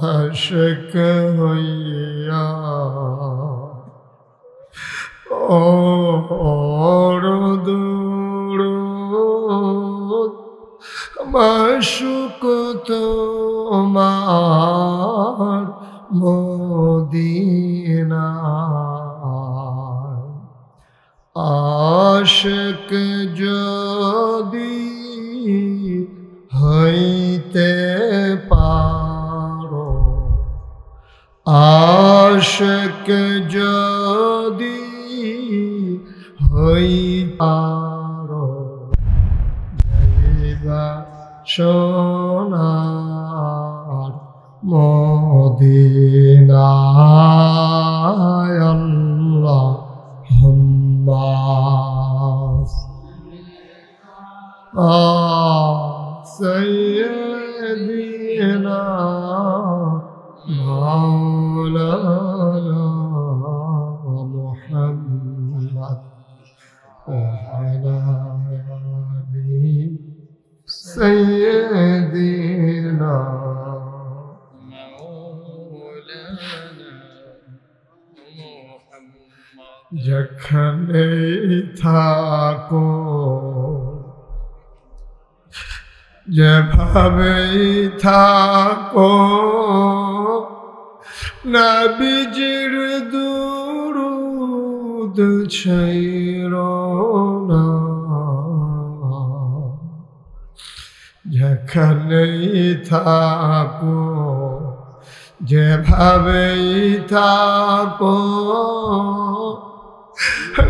आशिक हुइया और दुरूद माशुक তোমার মদিনায় আশিক যদি হইতে পারো আশিক যদি হই পারো যাইবা সোনার মদিনায় আল্লাহুম্মা সাইয়্যিদিনা মাওলানা মুহাম্মদ وعلى آله سيدنا مولانا محمد যেখানেই থাকো যেভাবেই থাকো নবীজির দুরূদ ছাইরো না, যেখানেই থাকো যেভাবেই থাকো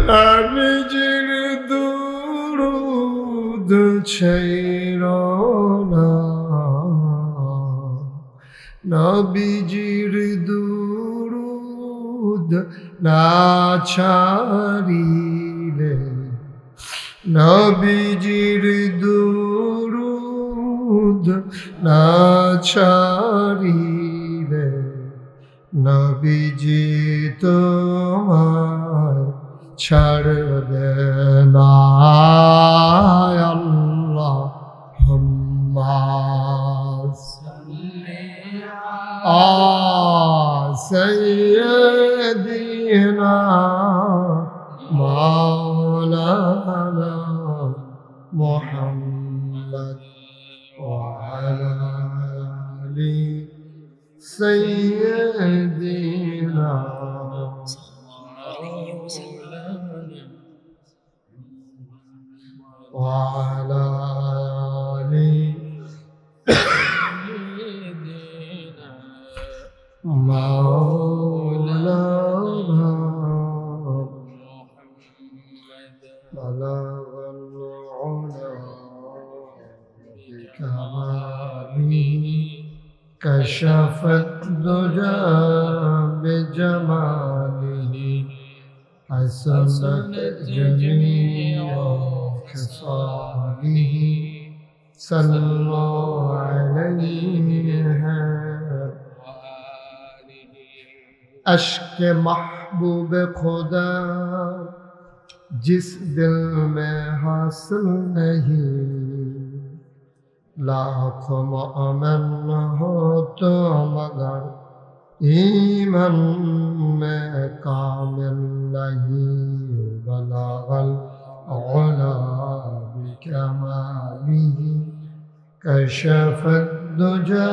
নবীজির দুরূদ ছাইরো না, নবীজির দুরূদ না ছাড়িলে, নবীজির দুরূদ না ছাড়িলে নবীজি তোমায় ছাড়বে না। আল্লাহুম্মা সাইয়্যিদিনা মাওলানা মুহাম্মদ ওয়া আলা আলি সাইয়্যিদিনা ওয়া আলা আলি মাওলানা بلغ العلا بكماله كشف الدجى بجماله حسنت جميع خصاله صلوا عليه अश्क महबूब खुदा जिस दिल में हासिल नहीं, लाखों मोमिन हो तो मगर ईमान में कामिल नहीं। बलगल उला बिकमालिही कशफत दुजा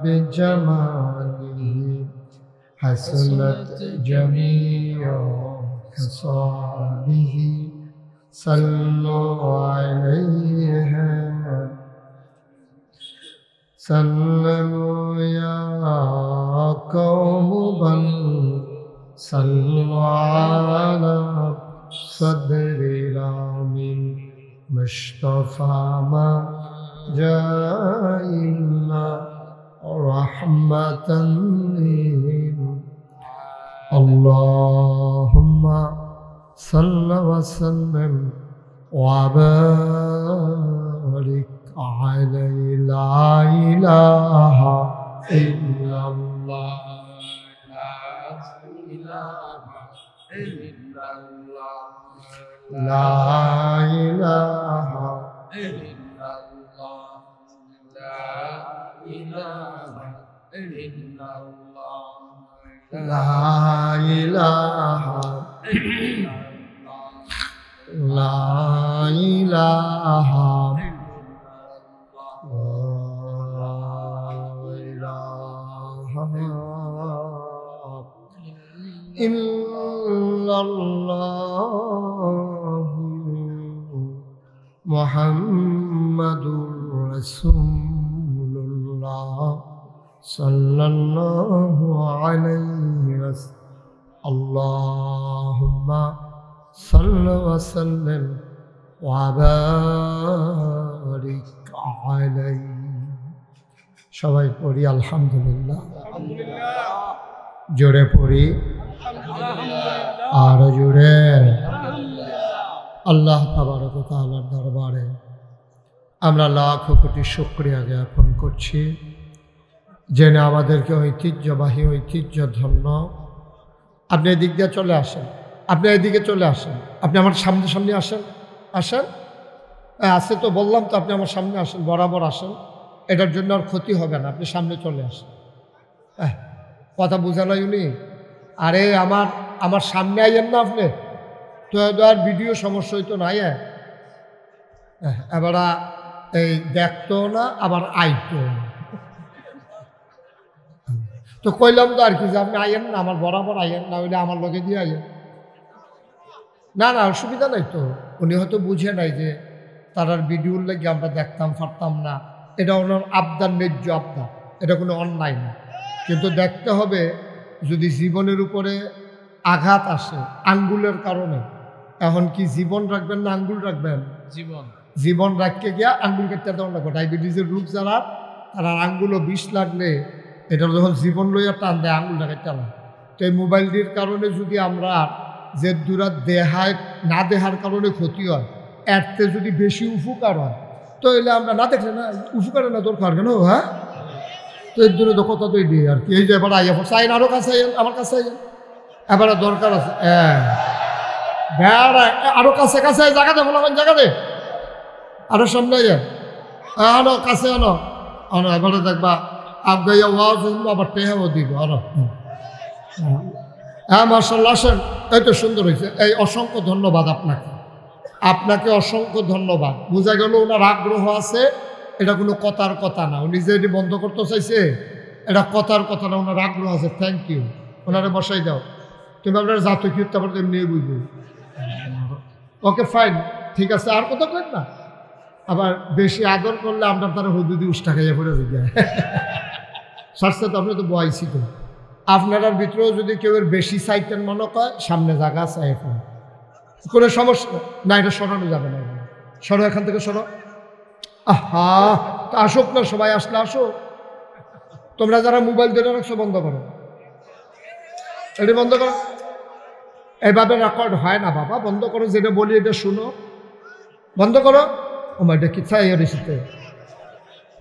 बिजमालिही हसनत जमीअ खसालिही सल्लु अलैहि सल्लु या कौम बल सल्लु अला सदरिल आमीन मुस्तफा मा जाइल्ला रहमतन लिल अल्लाहुम्मा सल्लि व सल्लिम व बारिक अलैहि ला इलाहा इल्लल्लाह ला इलाहा इल्लल्लाह ला इलाहा इल्लल्लाह ला इलाहा इल्लल्लाह ला इलाहा ला इलाहा इल्लल्लाह मुहम्मदुर रसूलुल्लाह सल्लल्लाहु अलैहि वसल्लम अल्लाहुम्मा सल्लि व सल्लिम व बारिक अलैहि। সবাই পড়ি আলহামদুলিল্লাহ, জোরে পড়ি আর জোরে। আল্লাহ তাবারক ওয়া তাআলার দরবারে আমরা লাখ কোটি শুকরিয়া জ্ঞাপন করছি, জেনে আমাদেরকে ঐতিহ্যবাহী ঐতিহ্যধন্য। আপনি এদিক দিয়ে চলে আসেন, আপনি এদিকে চলে আসেন, আপনি আমার সামনে সামনে আসেন, আসেন আছে তো বললাম তো, আপনি আমার সামনে আসেন, বরাবর আসেন, এটার জন্য আর ক্ষতি হবে না, আপনি সামনে চলে আসেন। কথা বুঝা নাই উনি? আরে আমার সামনে আইয়েন না আপনি, তো আর ভিডিও সমস্যা হইতো না। এবার এই দেখতো না আবার আইতো না। তো কইলাম তো আর কি যে আপনি আইয়েন না, আমার বরাবর আইয়েন না, হইলে আমার লগে দিয়ে আইয়েন। না না অসুবিধা নাই তো, উনি হয়তো বুঝে নাই যে তারার ভিডিওর লেগে আমরা দেখতাম পারতাম না, এটা ওনার আবদার, ন্যায্য আবদার, এটা কোনো অন্যায় না। কিন্তু দেখতে হবে যদি জীবনের উপরে আঘাত আসে আঙ্গুলের কারণে, এখন কি জীবন রাখবেন না আঙ্গুল রাখবেন? জীবন। জীবন রাখতে গিয়া আঙ্গুল কাটতে দেওয়া লাগবে। ডায়াবেটিসের রোগ যারা, তারা আঙ্গুলও বিষ লাগলে এটা যখন জীবন লইয়া টান দেয় আঙ্গুলটা কাটতে না। তো এই মোবাইলটির কারণে যদি আমরা যে দূরা দেহায় না দেহার কারণে ক্ষতি হয়, এরতে যদি বেশি উপকার হয়, তো এলে আমরা না দেখলে না উপকারের না দরকার কেন? হ্যাঁ, তো এর জন্য তো কথা তো দিই আর কি। এই যে এবার আইয়া চাইন, আরও কাছে আইন, আমার কাছে আইন, এবারে দরকার আছে। আরো কাছে কাছে জায়গাতে বলাবেন, জায়গাতে আরো সামনে আনো, কাছে আনো আনো, এবারে দেখবা আগাইয়া ওয়াজ শুনবো, আবার টেহাও দিব আরো। হ্যাঁ মার্শাল্লাহ, আসেন, এই তো সুন্দর হয়েছে। এই অসংখ্য ধন্যবাদ আপনাকে, আপনাকে অসংখ্য ধন্যবাদ। বোঝা গেল ওনার আগ্রহ আছে, এটা কোনো কথার কথা না। উনি যে এটি বন্ধ করতে চাইছে এটা কথার কথা না, ওনার আগ্রহ আছে। Thank you. ওনারে বসাই দাও, তুমি আপনার জাতো কি তারপর এমনি বুঝবো। ওকে ফাইন, ঠিক আছে, আর কথা কেন না। আবার বেশি আদর করলে আপনার তারা হুদুদি উষ্টা খাইয়া পড়ে যায়। সাথে তো আপনি তো বয়সী তো, আপনার ভিতরেও যদি কেউ বেশি চাইতেন মনে হয়, সামনে জায়গা আছে এখন, কোনো সমস্যা না, এটা সরানো যাবে না। সরো এখান থেকে, সরো। আহা, তা আসুক না, সবাই আসলে আসো। তোমরা যারা মোবাইল ধরে রাখছো বন্ধ করো, এটি বন্ধ করো। এইভাবে রেকর্ড হয় না বাবা, বন্ধ করো। যেটা বলি এটা শুনো, বন্ধ করো। আমার এটা কি চাই রেসিতে,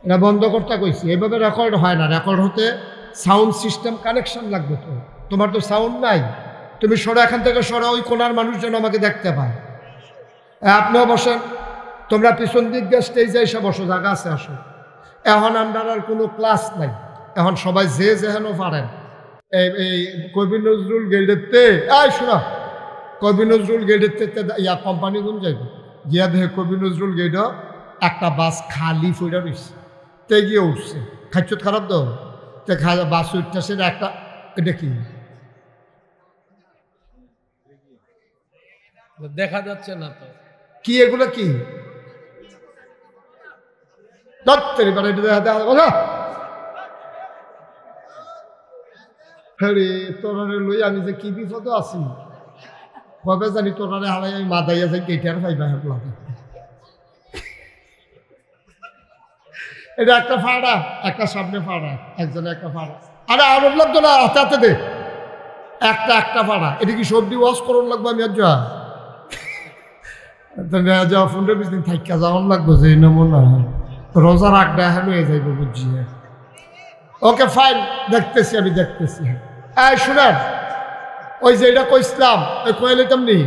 এটা বন্ধ করতে কইছি। এইভাবে রেকর্ড হয় না, রেকর্ড হতে সাউন্ড সিস্টেম কানেকশন লাগবে। তো তোমার তো সাউন্ড নাই, তুমি সরো এখান থেকে, সরো। ওই কোনার মানুষ যেন আমাকে দেখতে পায়। আপনিও বসেন, তোমরা পিছন দিক দিয়ে স্টেজে এসে বসো, জায়গা আছে, আসো। এখন আমরা আর কোনো ক্লাস নাই, এখন সবাই যে যেহেন পারেন। এই কবি নজরুল গেটেতে, এই শোনো, কবি নজরুল গেটেতে ইয়া কোম্পানি কোন যাইবে গিয়া দেখে কবি নজরুল গেট একটা বাস খালি ফুটা রয়েছে, তে গিয়ে উঠছে। খাচ্ছ খারাপ তো, তে বাস উঠতেছে একটা, এটা কি দেখা যাচ্ছে না তো, কি এগুলো কি দেখা। হ্যাঁ তোরারে লই আমি যে কি বিপদ আছি, কবে জানি তোরারে হালাই আমি মাদাইয়া যাই কেটার পাইবা লাগে। এটা একটা ফাড়া, একটা সামনে ফাড়া, একজনে একটা ফাড়া। আরে আরো লাগতো না, হাতে হাতে দে, একটা ফাড়া। এটা কি সবজি ওয়াশ করুন লাগবে? আমি আর যা পনেরো 20 দিন থাকা যাওয়ান লাগবো, যে নমুনা রোজার আগটা এখন হয়ে যাইব বুঝছি। ওকে ফাইন, দেখতেছি, আমি দেখতেছি। এই শুনেন, ওই যে এটা কইসলাম, ওই কইলে তেমনি